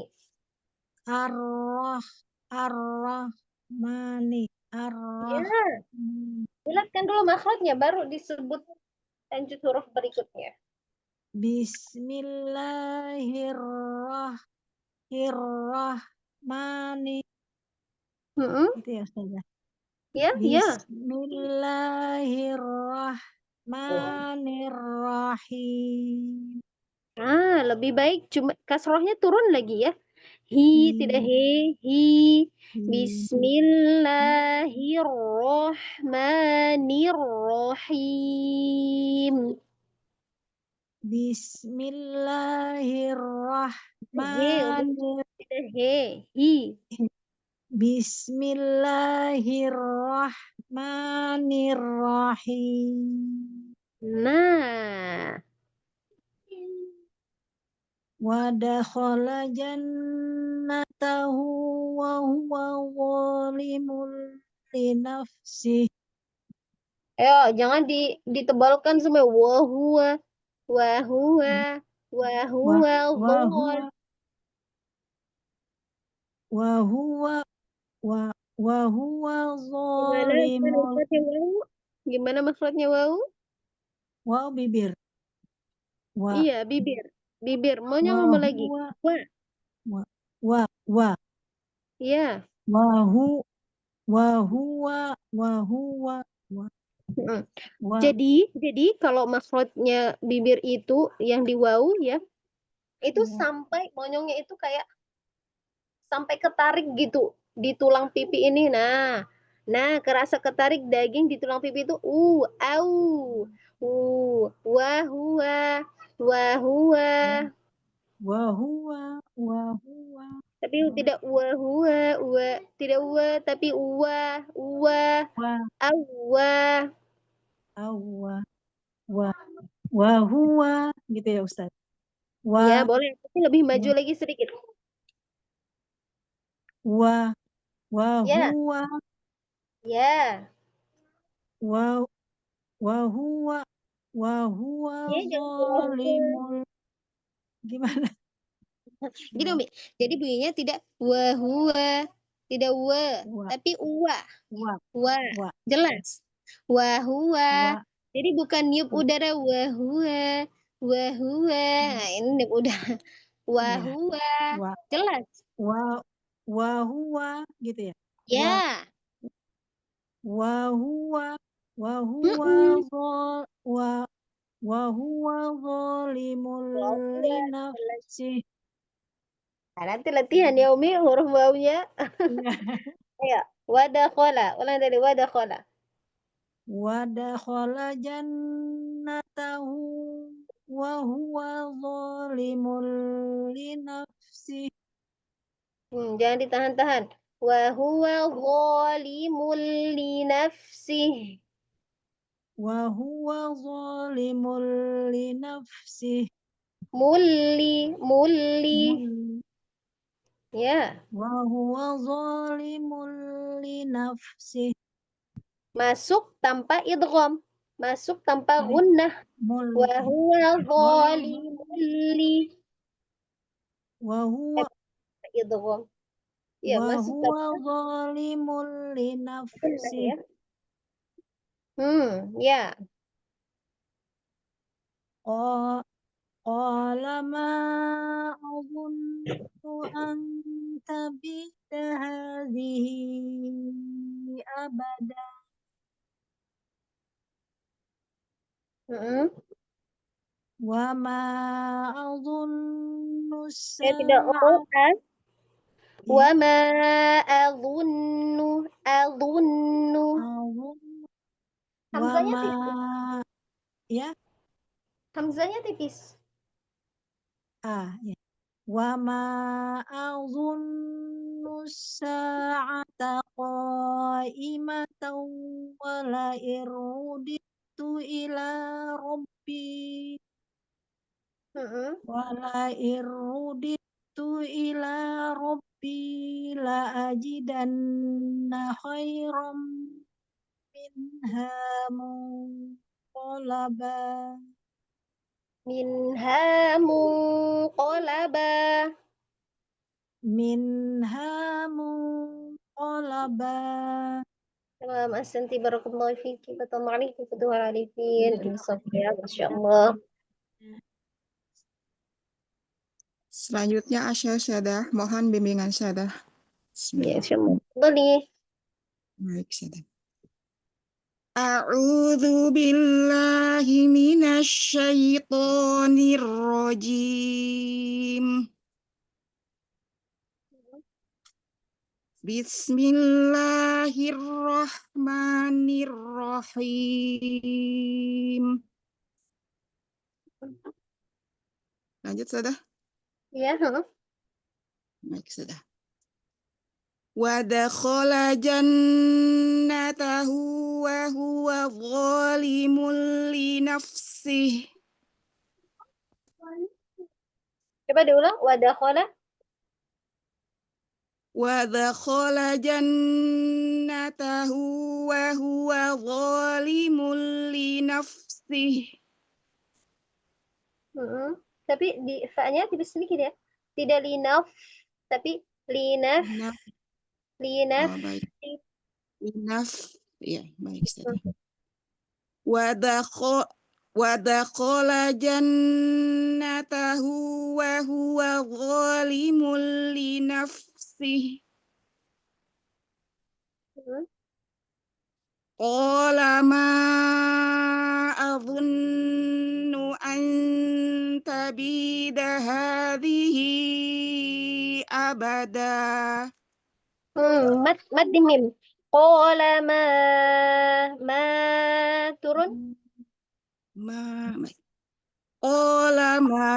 Ar-Rahmani. Ya. Bulatkan dulu makhrajnya, baru disebut lanjut huruf berikutnya. Bismillahirrahmanirrahim. Itu ya Ustazah. Ya. Bismillahirrahmanirrahim. Lebih baik cuma kasrohnya turun lagi ya. Tidak hi. Bismillahirrahmanirrahim. Bismillahirrahmanirrahim. Nah. Wa dakhala jannatahu wa huwa zalimun li nafsihi. Ayo, jangan ditebalkan semua. Wahuwa zalimun. Gimana maksudnya wau? Wow, bibir. Iya, bibir. Maunya ngomong lagi. Wa. Iya. Jadi kalau maksudnya bibir itu yang di wau ya, itu sampai monyongnya itu kayak sampai ketarik gitu di tulang pipi ini. Nah, kerasa ketarik daging di tulang pipi itu wahua. Tapi tidak wahua, tidak wa, tapi au. Wa. Awa. Wa huwa gitu ya Ustaz. Ya, Wa boleh. Tapi lebih maju lagi sedikit. wa Ya. huwa Ya. wa huwa Ya, jangan wa huwa. zalimul. Gimana? Gini, Umi. Jadi bunyinya tidak wa huwa, tidak wa, Wa tapi uwa. wa Wa. wa Jelas. Wa huwa. wa Jadi bukan niup udara wa huwa. Wa huwa. Nah, ini niup udara. Wa ya huwa. wa Jelas. wa huwa gitu ya. Ya. Wa huwa Mm-mm. wa huwa zalimul Wa huwa. linafsih. Nah, nanti latihan ya Umi huruf wawunya. Iya. Ayo. Wadakhola. Ulang dari wadakhola. Wa dakhala jannatahu wa huwa zalimul linafsih. Jangan ditahan-tahan. Wa huwa zalimul li nafsih. Wa huwa zalimul linafsih. Mulli. Ya. Wa huwa zalimul linafsih. Masuk tanpa idgham. Masuk tanpa gunnah. Wa huwa zalimul li. Wa huwa Idgham. Ya, masuk tanpa zalimul gunnah linafsih. ya. Ya. Qala ma adunnu an tabida hadhihi abada. Wa ma adunnu Ya, tidak sa'ata. Wa ma adunnu. Wa Hamzanya ma tipis. ya Hamzanya tipis. ya. Wa ma adunnu sa'ata qa'imatan wa la irudittu ila rabbi. Wala irudittu ila rabbi la ajidanna khairam minha munqalaba. Minha munqalaba. Minha munqalaba. Tamam, ahsanti barakallahu fiki. Barakallahu alaikum fatuhal alifin. Ya, Masya Allah. Selanjutnya Syadah, mohon bimbingan Syadah. Ya, Insya Allah. Boleh. Baik, Syadah. A'udzu billahi minasy syaithanir rajim. Bismillahirrahmanirrahim. Lanjut, Syadah. Ya, Baik, Syadah. Wa dakhala jannatahu wa huwa zalimun li nafsihi. Coba diulang. Wadakhala. Wa dakhala jannatahu wa huwa zalimun li nafsihi. Tapi di fa-nya tipis sedikit ya. Tidak linaf, tapi linaf. Oh, baik. Linaf. Ya, baik, Ustaz. Wa dakhala jannatahu wa huwa zalimun li nafsihi. Qala ma adunnu an tabida hadhihi abada. Mad di mim. Qala ma turun. Qala ma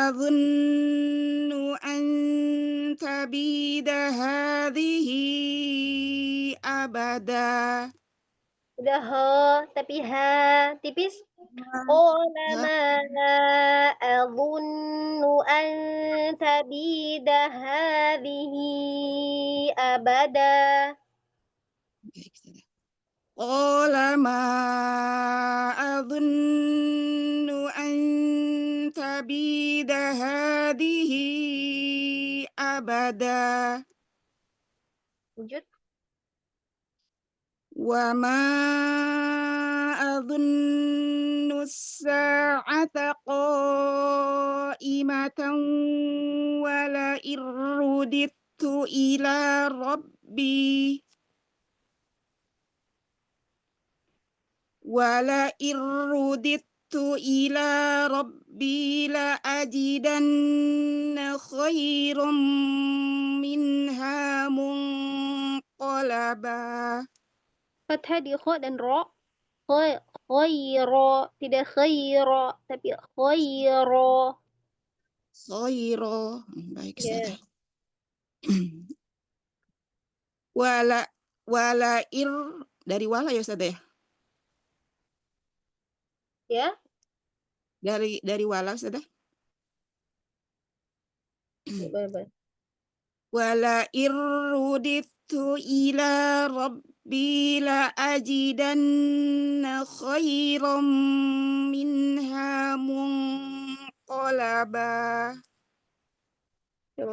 adunnu an tabida hadhihi abada. Udah ho, tapi ha tipis. Qala ma adunnu an tabida hadhihi abada. Baik, Ustazah. Qala ma adunnu an tabida hadhihi abada. Lanjut. Wa ma adunnu as-sa'ata qa'imatan wa la irruditu ila rabbi ولئن رددت إلى ربي لأجدن خيرا منها منقلبا. Fathah di kho dan ro. Khaira, tidak khaira, tapi khaira. Khaira. Baik, Ya. Ustazah. Walair dari wala ya Ustazah ya? Ya. Dari wala Ustazah. Baik. Walair rudittu ila rabbi la ajidanna khairan minha munqalaba.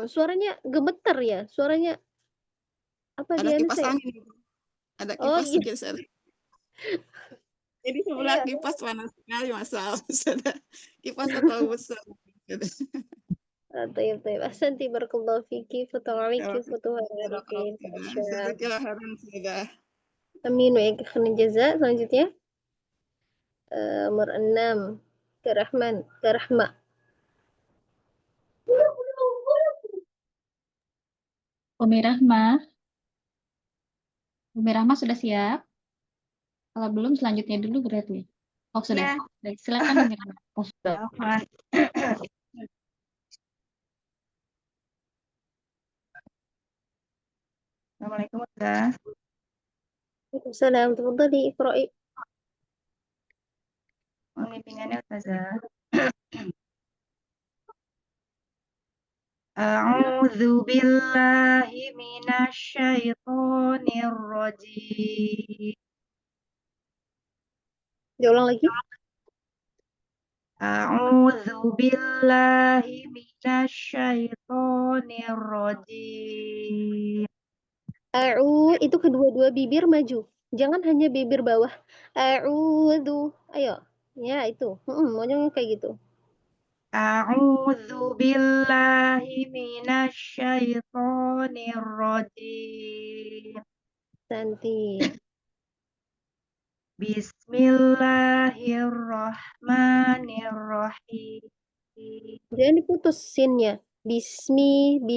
Suaranya gemeter ya, suaranya apa Ada dia kipas saya? angin. Ada Oh kipas iya, geser. Jadi sebelah iya. kipas panas sekali masalah Ustazah. Kipas terlalu besar. طيب أحسنتي بارك الله فيكي فتح عليكي فتح عليكي Ustazah kira heran Ustazah. Amin wa yakin jaza. Selanjutnya nomor 6 Kak Rahman, Kak Rahma. Umi Rahmah. Umi Rahmah sudah siap? Kalau belum, selanjutnya dulu berarti. Oh, sudah. Ya. Baik, silakan Umi Rahmah. Oh, sudah. Afwan. Assalamualaikum Ustazah. Waalaikumsalam. Tafadhali iqra'i. Mohon bimbingannya Ustazah. A'udzu billahi minasyaitonir rajim. Diulang lagi. A'udzu billahi minasyaitonir rajim. Itu kedua-dua bibir maju. Jangan hanya bibir bawah. A'udzu. Ayo. Ya, itu. Maunya kayak gitu. A'udzu billahi minasyaitonir rajim. Nanti. Bismillahirrahmanirrahim. Jangan diputus sinnya. Bismillahi.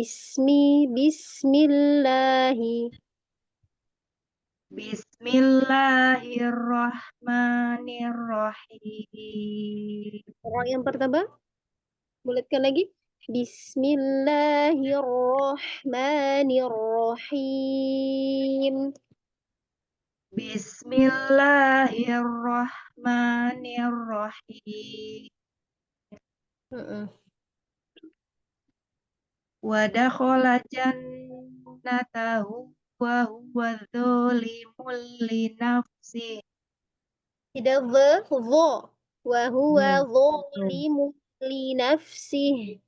Bismillahirrahmanirrahim. Orang yang pertama, bulatkan lagi. Bismillahirrahmanirrahim. Bismillahirrahmanirrahim. Wa dakhala jannatahu wa huwa dzalimun li nafsihi. Tidak dha. Wa huwa dzalimun li nafsihi.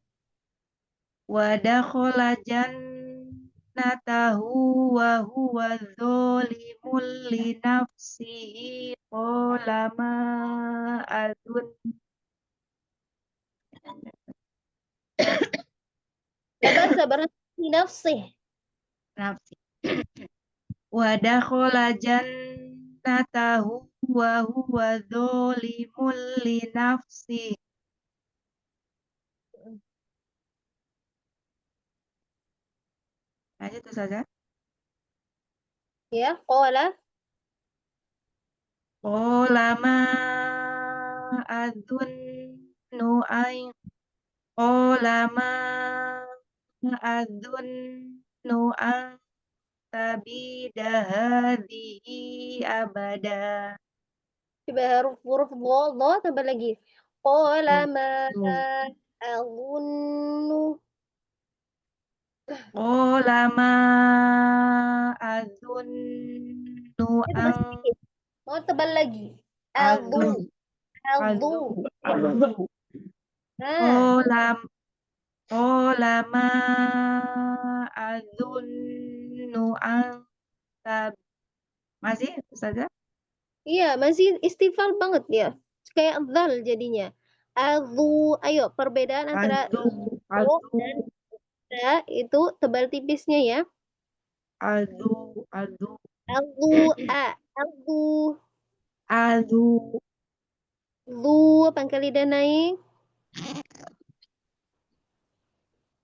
Wa dakhala jannatahu wa huwa dzalimun li nafsihi qala ma adun. Sabar li nafsihi. Nafsi. Wa dakhala jannatahu wa huwa dzalimun li nafsihi. Lanjut Ustazah. Ya, qala. Qala ma adunnu ay qala ma adunnu an tabida hadhihi abada. Coba huruf dha tambah lagi. Qala ma azunnu. Qala ma azunnu Tebal an sedikit. Mau tebal lagi. azun Azu. azu. Nah, Qala ma azunnu an masih Ustazah? iya masih istifal banget ya. Kayak zal jadinya. Azu. Ayo perbedaan antara Azu, do azu, dan da itu tebal tipisnya ya. azu, Azu azu. azu. Zu pangkal lidah naik.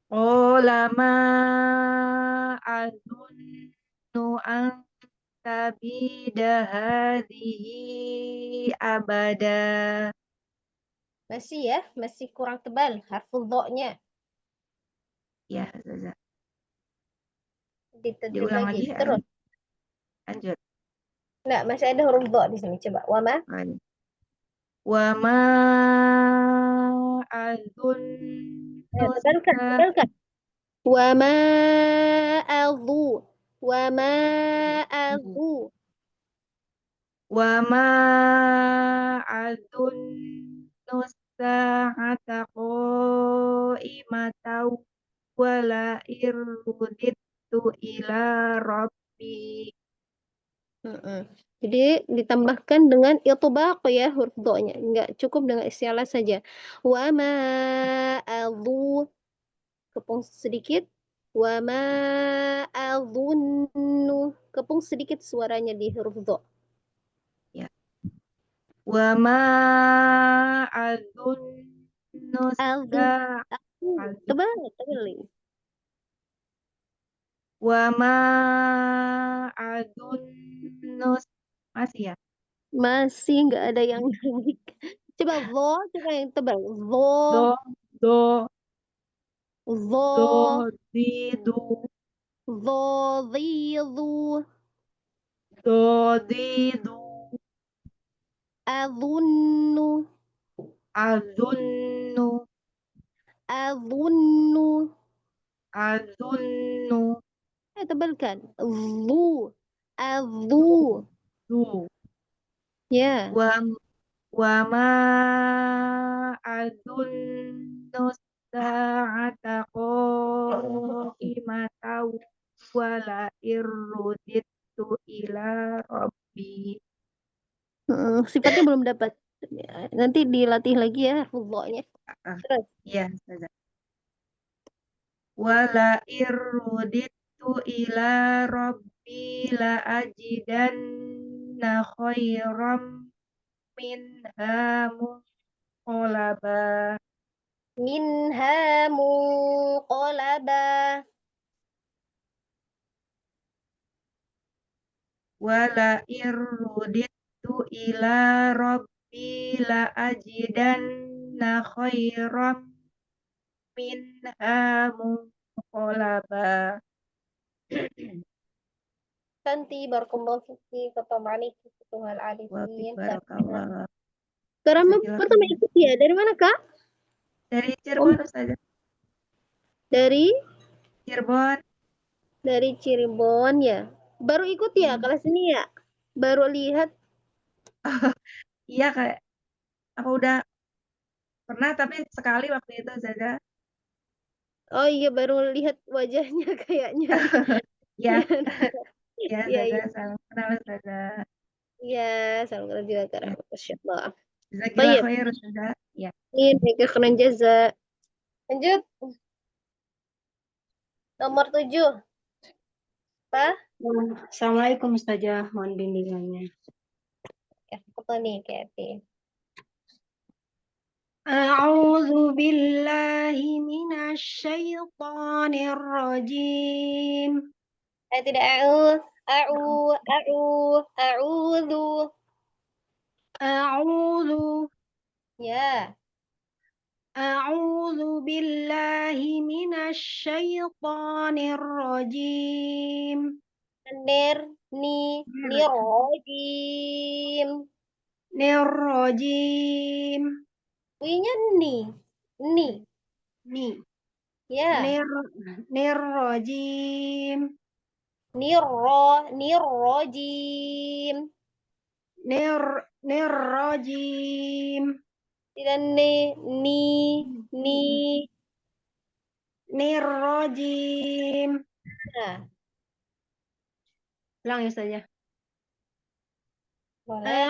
Qala ma azunnu an tabida hadhihi abada. Masih ya, masih kurang tebal harful do-nya. Ya, Ustazah. Ditadrib Diulang lagi. lagi ya. Terus. Lanjut. Nah, masih ada huruf do di sini. Coba. Wama. Wa ma azunnu Tebalkan. Wama azu. Wama azu. wa ma azunnu sa'ata qa'imatan wa la irudittu ila rabbi. Jadi ditambahkan dengan itbaq ya huruf do-nya. Enggak cukup dengan istilah saja. Wama azu. Kepung sedikit. Wama azunnu. Kepung sedikit suaranya di huruf do. Ya. Wa ma azunnu Azu. Tebal. wa ma azunnu masih ya. Masih nggak ada yang naik. Coba coba yang tebal. Do do Zo, di du dhidu, do di du adhunnu, azunnu adhunnu. azunnu Tebalkan. Adhu. du Ya. wa ma azunnu sa'ata qa'imatan wa la irudittu ila rabbi. Sifatnya belum dapat. Nanti dilatih lagi ya huruf-nya. Terus. Ya, Ustazah. Wala irudittu ila rabbi la ajidanna khairam minha munqalaba. Minha munqalaba. Wala irudittu ila rabbi la ajidanna khairam minha munqalaba. Santi barakallahu fiki ketamani Tuhan Wa arifin. barakallah. Karama pertama ikut ya. Dari mana, Kak? Dari Cirebon, Ustazah. Dari Cirebon. Cirebon ya. Baru ikut ya kelas ini ya? Baru lihat. Iya, kayak aku udah pernah tapi sekali waktu itu Zaza. Oh iya, baru lihat wajahnya kayaknya. Ya. Ya, Iya, Zaza, iya. salam kenal Zaza. Iya, salam kenal juga Kak. Masya Allah. Jazakillah Baik. khair Zaza. Ya. Ini kekenen jaza. Lanjut. Nomor 7. Apa? Assalamualaikum Ustazah, mohon bimbingannya. Ya, apa nih, Kati? A'udzu billahi minasy syaithanir rajim. Tidak a'udzu. A'udzu Ya. A'udzu billahi minasy syaithanir rajim. Nirrojim. Nirrojim. Wi-nya ni. Ni. Ni. Ya. Nirrojim. Nirrojim. Nirrojim. Tidak ni. Nirrojim. Nah, Ulang ya saja. boleh.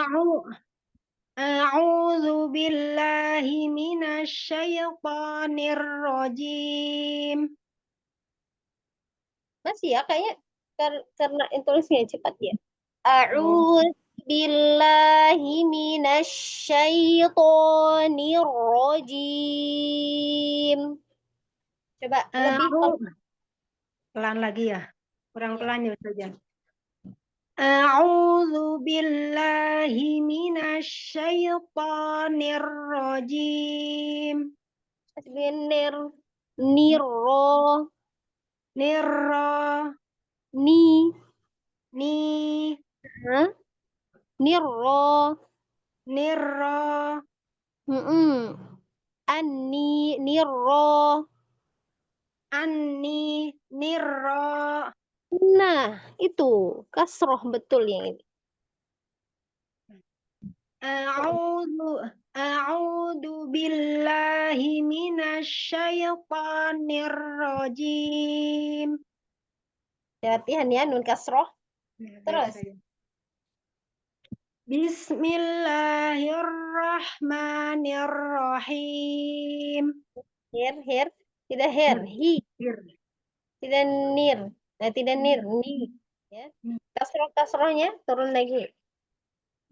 A'udzu billahi minasyaitonir rajim. Masih ya kayaknya karena intonasinya cepat ya. A'udzu billahi minasyaitonir rajim. Coba lebih Pelan lagi ya. Kurang pelan ya saja. A'udzu billahi minasyaitonir rajim. bener. Ni. Hah? Nirro. Anni nirro. Nah, itu kasroh betul yang ini. A'udzu billahi minasyaitonir rajim. Latihan ya nun kasroh. Terus. Bismillahirrahmanirrahim. Her. Tidak her. Hi. Tidak nir. Nah, tidak nir. Ni. Ya. Kasrohnya turun lagi.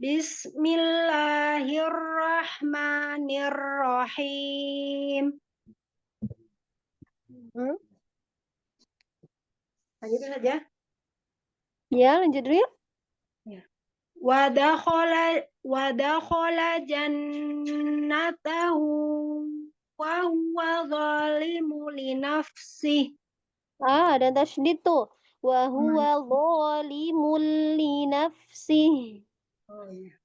Bismillahirrahmanirrahim. Lanjut saja. Ya, lanjut dulu ya. Wadakhala jannatahu wa huwa zalimu li nafsihi. Ada tasydid tuh. Wa huwa zalimul li nafsihi. Oh iya.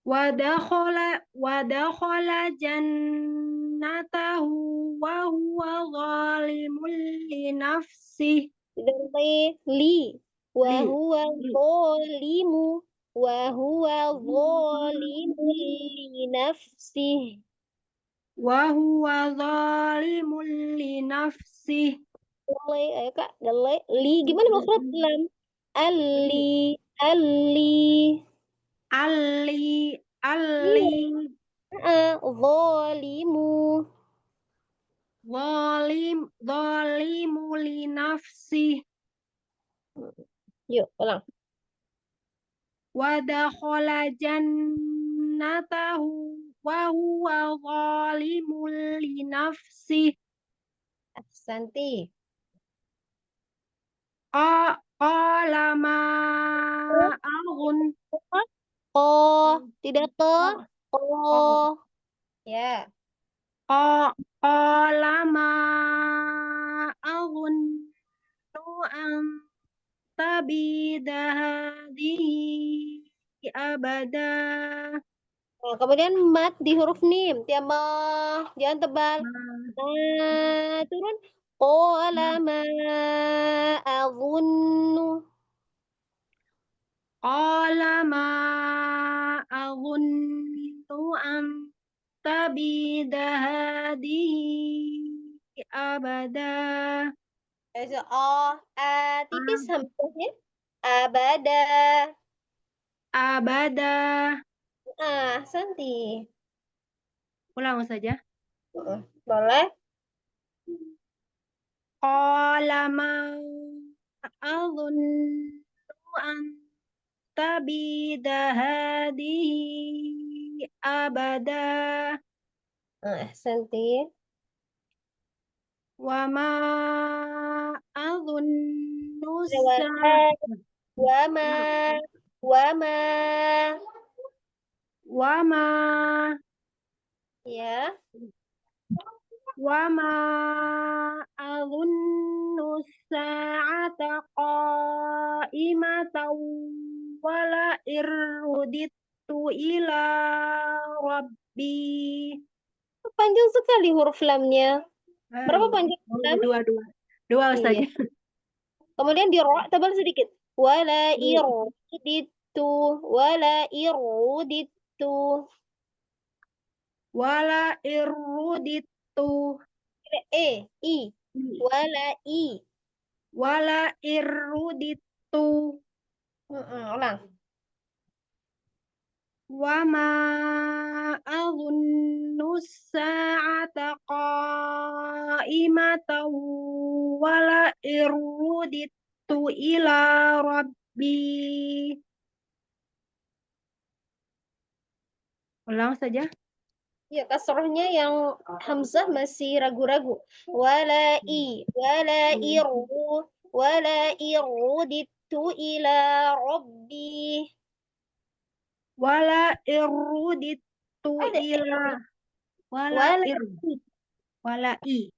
Wadakhala jannatahu wa huwa zalimul li nafsihi. Dan li. Wa huwa zalimu. Wa huwa zalimul li nafsihi. Wa huwa zalimul li nafsihi. Ayo Kak, li gimana maksud lam? Alli. Zalimu li nafsihi. Yuk, ulang. Wadakhala jannatahu wa huwa zalimul li nafsihi. Ahsanti. Qala ma aghun. Tidak ke. Ya. Qala ma aghunnu an tabida hadihi abada. Nah, kemudian mat di huruf mim. Tiama. Jangan tebal. Turun. Qala ma aghunnu. Qala ma aghunnu an tabida hadihi abada. Tipis hamzahnya. Abada. Santi. Ulang saja. Boleh. Qala ma aghunnu an tabida hadihi abada. Santi. Wa ma aghunnu wa ma ya. Wa ma aghunnu الساعة قائمة ولئن رددت إلى ربي. Panjang sekali huruf lamnya. Berapa panjang lam? Dua Iya. saja. Kemudian di ro tebal sedikit. Wala iruditu. Wala iruditu. Wala irruditu. I. Wala i. Wala irruditu. Ulang. Wa ma adhunnu as-sa'ata qa'imatan wala irruditu ila rabbi. Ulang saja. Ya, kasrohnya yang hamzah masih ragu-ragu. Wala iruditu ila rabbi. Wala irruditu Ada ila Wala wala i.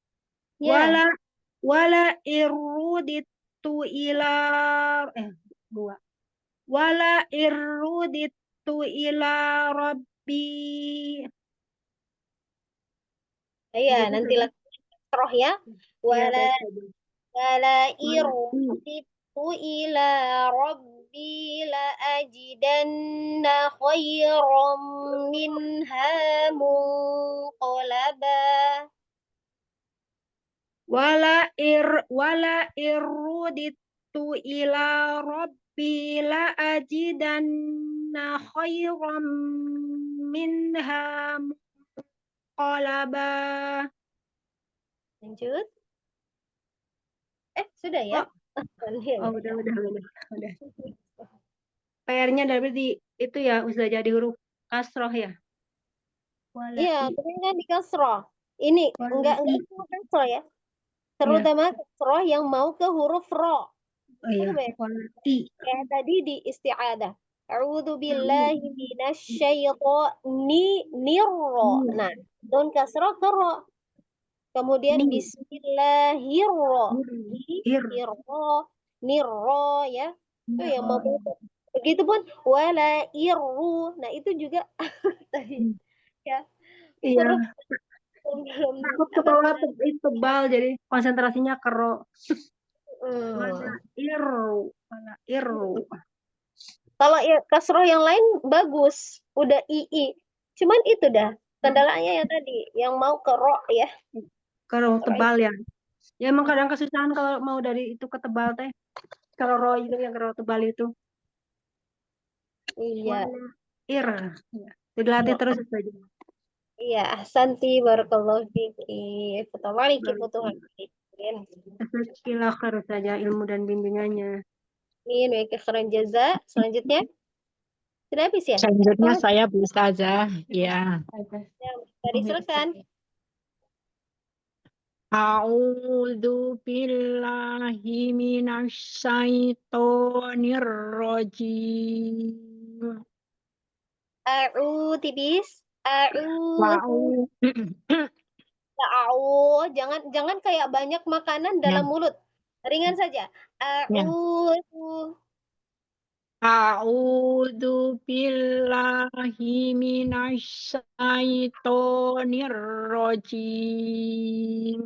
Ya. Wala irruditu ila dua. Wala irruditu ila rabbi. Iya, nanti kasroh ya. Wala irruditu ila rabbi la ajidanna khairan minha munqalaba. Wala irruditu ila rabbi la ajidanna khairan minha munqalaba. Lanjut. Sudah ya? Oh, udah. PR-nya dari itu ya, Ustazah, di huruf kasroh ya. Iya, tapi kan di kasroh. Ini enggak semua kasroh ya. Terutama kasroh yang mau ke huruf ro. Oh iya. Kayak tadi di isti'adah. A'udzu billahi minasyaitonir ro. Nah, don kasroh ke ro. Kemudian nirro ya. Itu yang mau. Begitupun wala irru. Nah, itu juga tadi ya. Iya. Takut kepala tebal jadi konsentrasinya kero. Wala irru. Kalau ya kasroh yang lain bagus, udah ii. Cuman itu dah kendalanya yang tadi, yang mau ke ro ya. Kero tebal ya. Ya emang kadang kesusahan kalau mau dari itu ke tebal teh. Kalau ro itu yang kero tebal itu. Iya. Dilatih terus saja. Iya, ahsanti barakallahu fiki. Fatabarakallahu futuhan. Sekilah harus saja ilmu dan bimbingannya. Amin wa khairan jaza. Selanjutnya sudah habis ya? Selanjutnya saya Bu Ustazah, ya. Tadi silakan. A'udzu billahi minasyaitonir rajim. Tipis. Jangan kayak banyak makanan dalam mulut. Ringan saja. A'udzu billahi minasyaitonir rajim.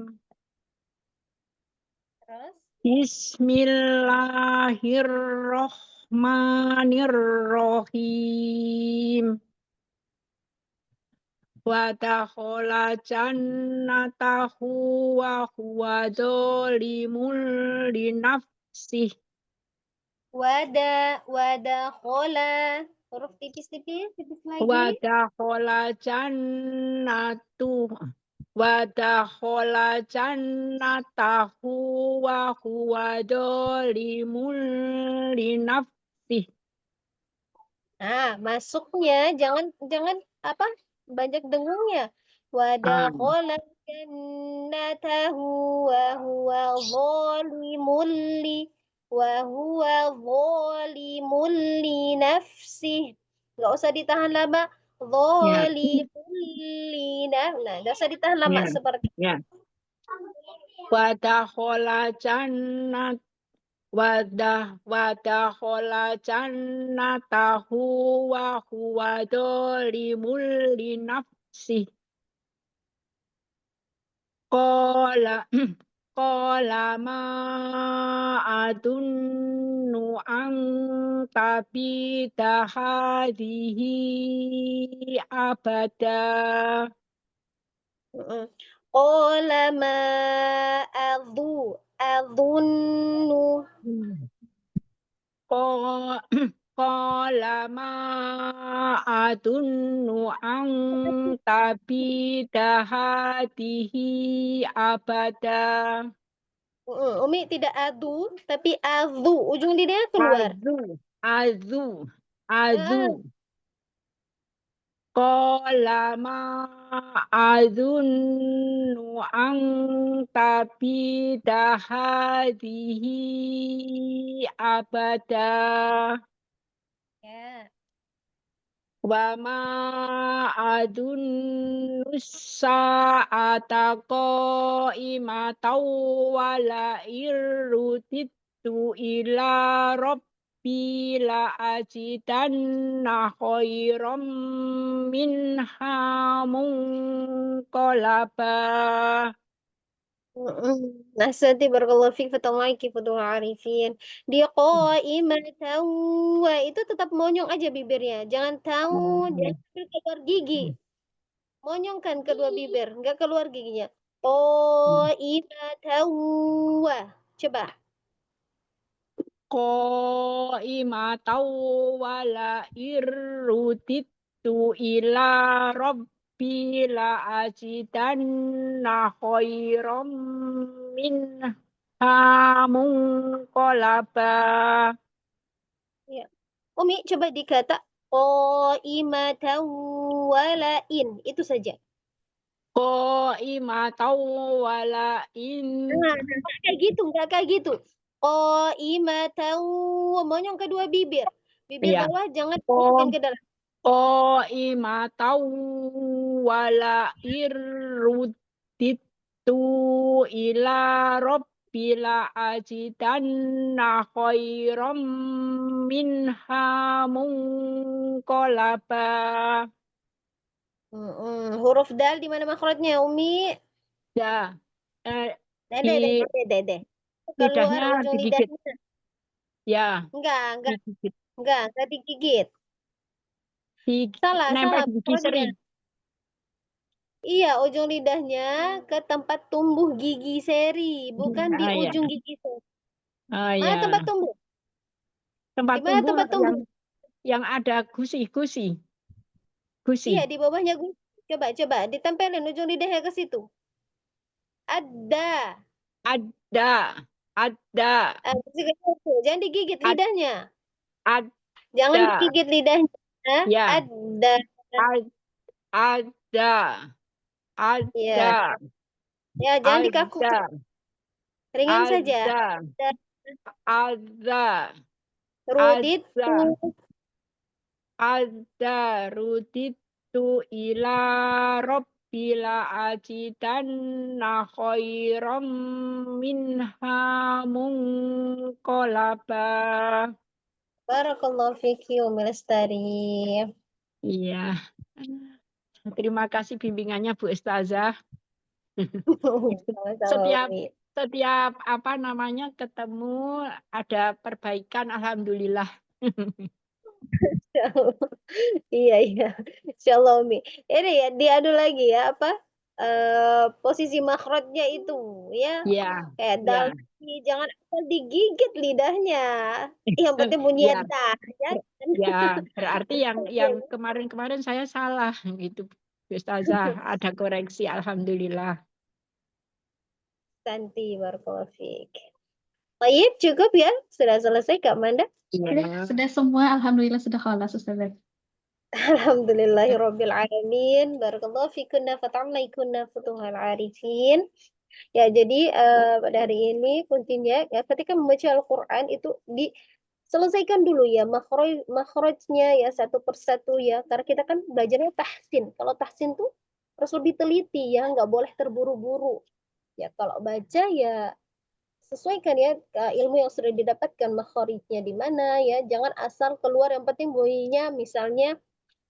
Terus? Bismillahirrahmanirrahim. Wa dakhala jannatahu wa huwa zalimun li nafsihi. Wada khola. Huruf tipis lagi. Wa dakhala jannatahu wa huwa zalimun li nafsihi. Nah, masuknya jangan apa? Banyak dengungnya. Wada khola jannatahu wa huwa zalimul li nafsih. Nggak usah ditahan lama. Zalimul li nafsih. Nah, nggak usah ditahan lama seperti itu. Wadakhola jannat wadakhola jannatahu wa huwa dzalimun li nafsihi. Qala qala ma adunnu an tabida hadhihi abada. Qala ma adunnu. Qala ma adunnu an tabida hadhihi abada. Umi tidak adu, tapi azu. Ujung lidahnya keluar. Azu. Ah, Qala ma adunnu an tabida hadhihi abada. ya. Wa ma adunnu sa'ata qa'imatan wa la irruditu ila rabbi la ajidanna khairam minha munqalaba. Ahsanti barakallahu fiik fatamaiki fatul arifin. Di qaimatan wa itu tetap monyong aja bibirnya. Jangan tahu, jangan keluar gigi. Monyongkan kedua bibir, enggak keluar giginya. Qaimatan wa. Coba. Qaimatan wa la irruditu ila rabbi la ajidanna khairam minha munqalaba. Ya. Umi coba dikata qaimatan walain. Itu saja. Qaimatan wa la in. Nah, kayak gitu, enggak kayak gitu. Qaimatan monyong kedua bibir. Bibir Iya. bawah jangan masukin ke dalam. Qaimatan wa la irruditu ila rabbi la ajidanna khairam minha munqalaba. Huruf dal di mana makhrajnya, Umi? Ya, Dede. Keluar lidahnya ujung digigit. lidahnya. Ya, Enggak digigit. enggak digigit. Salah Nempel di gigi seri. makhrajnya. Iya, ujung lidahnya ke tempat tumbuh gigi seri, bukan di Iya. ujung gigi seri. Oh, Mana ya. tempat tumbuh? Tempat Di mana tumbuh tempat tumbuh? yang ada gusi. Iya, di bawahnya gusi. Coba ditempelin ujung lidahnya ke situ. Ada. Jangan digigit lidahnya. Jangan digigit lidahnya. Ya. Ada. Ada. Ya, jangan dikaku. Ringan saja. Ada. Ruditu ila rabbil ajidanna khairam minha munqalaba. Barakallahu fiki Umil Lestari. Iya. Terima kasih bimbingannya Bu Ustazah. Setiap apa namanya ketemu ada perbaikan, alhamdulillah. Iya. Insyaallah Umi. Ini ya diadu lagi ya apa? Posisi makhrajnya itu ya. Iya. Kayak dal, jangan asal digigit lidahnya. Yang penting bunyi Ya. Ya, berarti yang kemarin-kemarin saya salah gitu. Ustazah, ada koreksi, alhamdulillah. Santi barakallahu fiik. Baik, cukup ya? Sudah selesai Kak Manda? Sudah semua, alhamdulillah sudah khalas Ustazah. Alhamdulillahirabbil alamin. Barakallahu fikunna fata'alaikunna futuhal arifin. Ya, jadi pada hari ini kuncinya ya ketika membaca Al-Qur'an itu diselesaikan dulu ya makhrajnya ya satu persatu ya. Karena kita kan belajarnya tahsin. Kalau tahsin tuh harus lebih teliti ya, nggak boleh terburu-buru. Ya kalau baca ya sesuaikan ya ilmu yang sudah didapatkan, makhorijnya di mana ya, jangan asal keluar yang penting bunyinya misalnya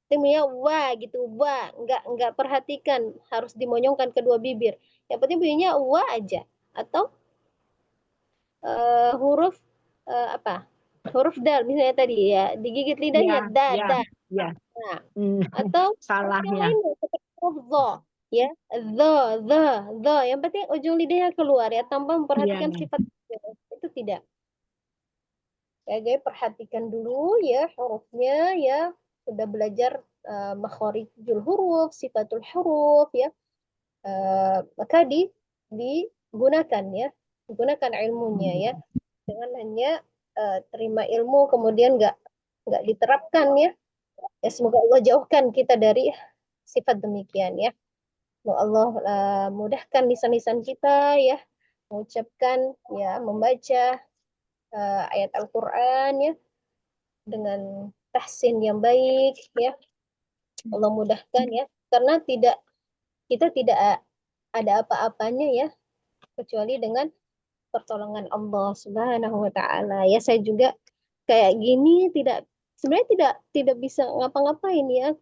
bunyinya wah gitu, wah, nggak perhatikan harus dimonyongkan kedua bibir, yang penting bunyinya wah aja, atau huruf apa, huruf dal misalnya tadi ya, digigit lidahnya da Ya, da. ya. Nah, Hmm, atau huruf yang salahnya. lainnya seperti huruf dho ya, the, yang penting ujung lidahnya keluar ya, tanpa memperhatikan Iya. sifat itu tidak. Ya, jadi perhatikan dulu ya hurufnya ya, sudah belajar makhorijul huruf, sifatul huruf ya, maka digunakan ya, digunakan ilmunya ya, jangan hanya terima ilmu kemudian nggak diterapkan ya. Ya semoga Allah jauhkan kita dari sifat demikian ya. Semoga Allah mudahkan lisan-lisan kita ya, mengucapkan ya, membaca ayat Al-Quran ya dengan tahsin yang baik ya. Allah mudahkan ya, karena kita tidak ada apa-apanya ya kecuali dengan pertolongan Allah Subhanahu wa taala. Ya saya juga kayak gini sebenarnya tidak bisa ngapa-ngapain ya,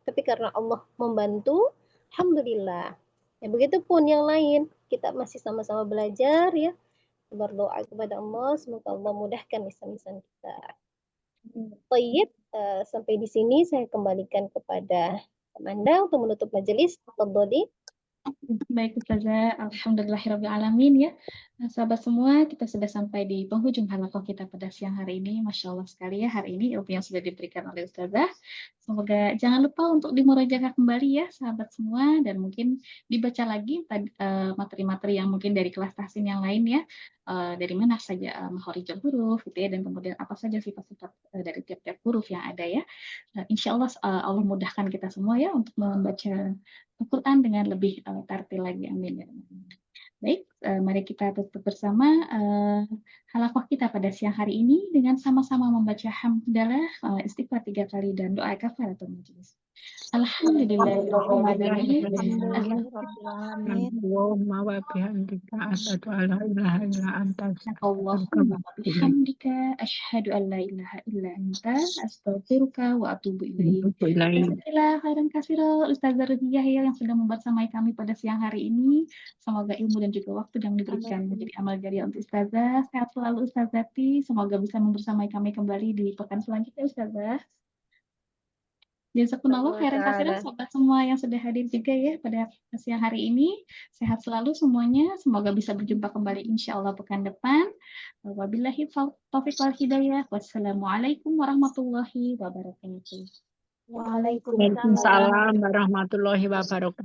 tapi karena Allah membantu, alhamdulillah. Ya begitupun yang lain, kita masih sama-sama belajar ya, berdoa kepada Allah semoga Allah mudahkan lisan-lisan kita. Baik, sampai di sini saya kembalikan kepada Amanda untuk menutup majelis. Tafadhali. Baik Ustazah, alhamdulillahirrabbilalamin ya. Nah, sahabat semua, kita sudah sampai di penghujung halaqah kita pada siang hari ini. Masya Allah sekali ya hari ini ilmu yang sudah diberikan oleh Ustazah. Semoga jangan lupa untuk dimurajaah kembali ya sahabat semua, dan mungkin dibaca lagi materi-materi yang mungkin dari kelas tahsin yang lain ya. Dari mana saja makhorijul huruf gitu ya, dan kemudian apa saja sifat-sifat dari tiap-tiap huruf yang ada ya. Insya Allah Allah mudahkan kita semua ya untuk membaca Al-Quran dengan lebih tartil lagi. Amin. Baik, mari kita tutup bersama halaqah kita pada siang hari ini dengan sama-sama membaca hamdalah, istighfar 3 kali dan doa kafaratul majelis. Alhamdulillahirrahmanirrahim. Alhamdulillahirrahmanirrahim. Allahumma wa bihamdika asyhadu an la ilaha illa anta Allahumma wa bihamdika asyhadu an la ilaha illa anta astaghfiruka wa atubu ilaik. Jazakallah khairan katsira Ustazah Rudiah ya yang sudah membersamai kami pada siang hari ini. Semoga ilmu dan juga waktu yang diberikan menjadi amal jariah untuk Ustazah. Sehat selalu Ustazati. Semoga bisa membersamai kami kembali di pekan selanjutnya Ustazah. Jazakumullah khairan katsiran sobat semua yang sudah hadir juga ya pada siang hari ini. Sehat selalu semuanya. Semoga bisa berjumpa kembali insya Allah pekan depan. Wabillahi taufiq wal hidayah. Wassalamualaikum warahmatullahi wabarakatuh. Waalaikumsalam Waalaikumsalam warahmatullahi wabarakatuh.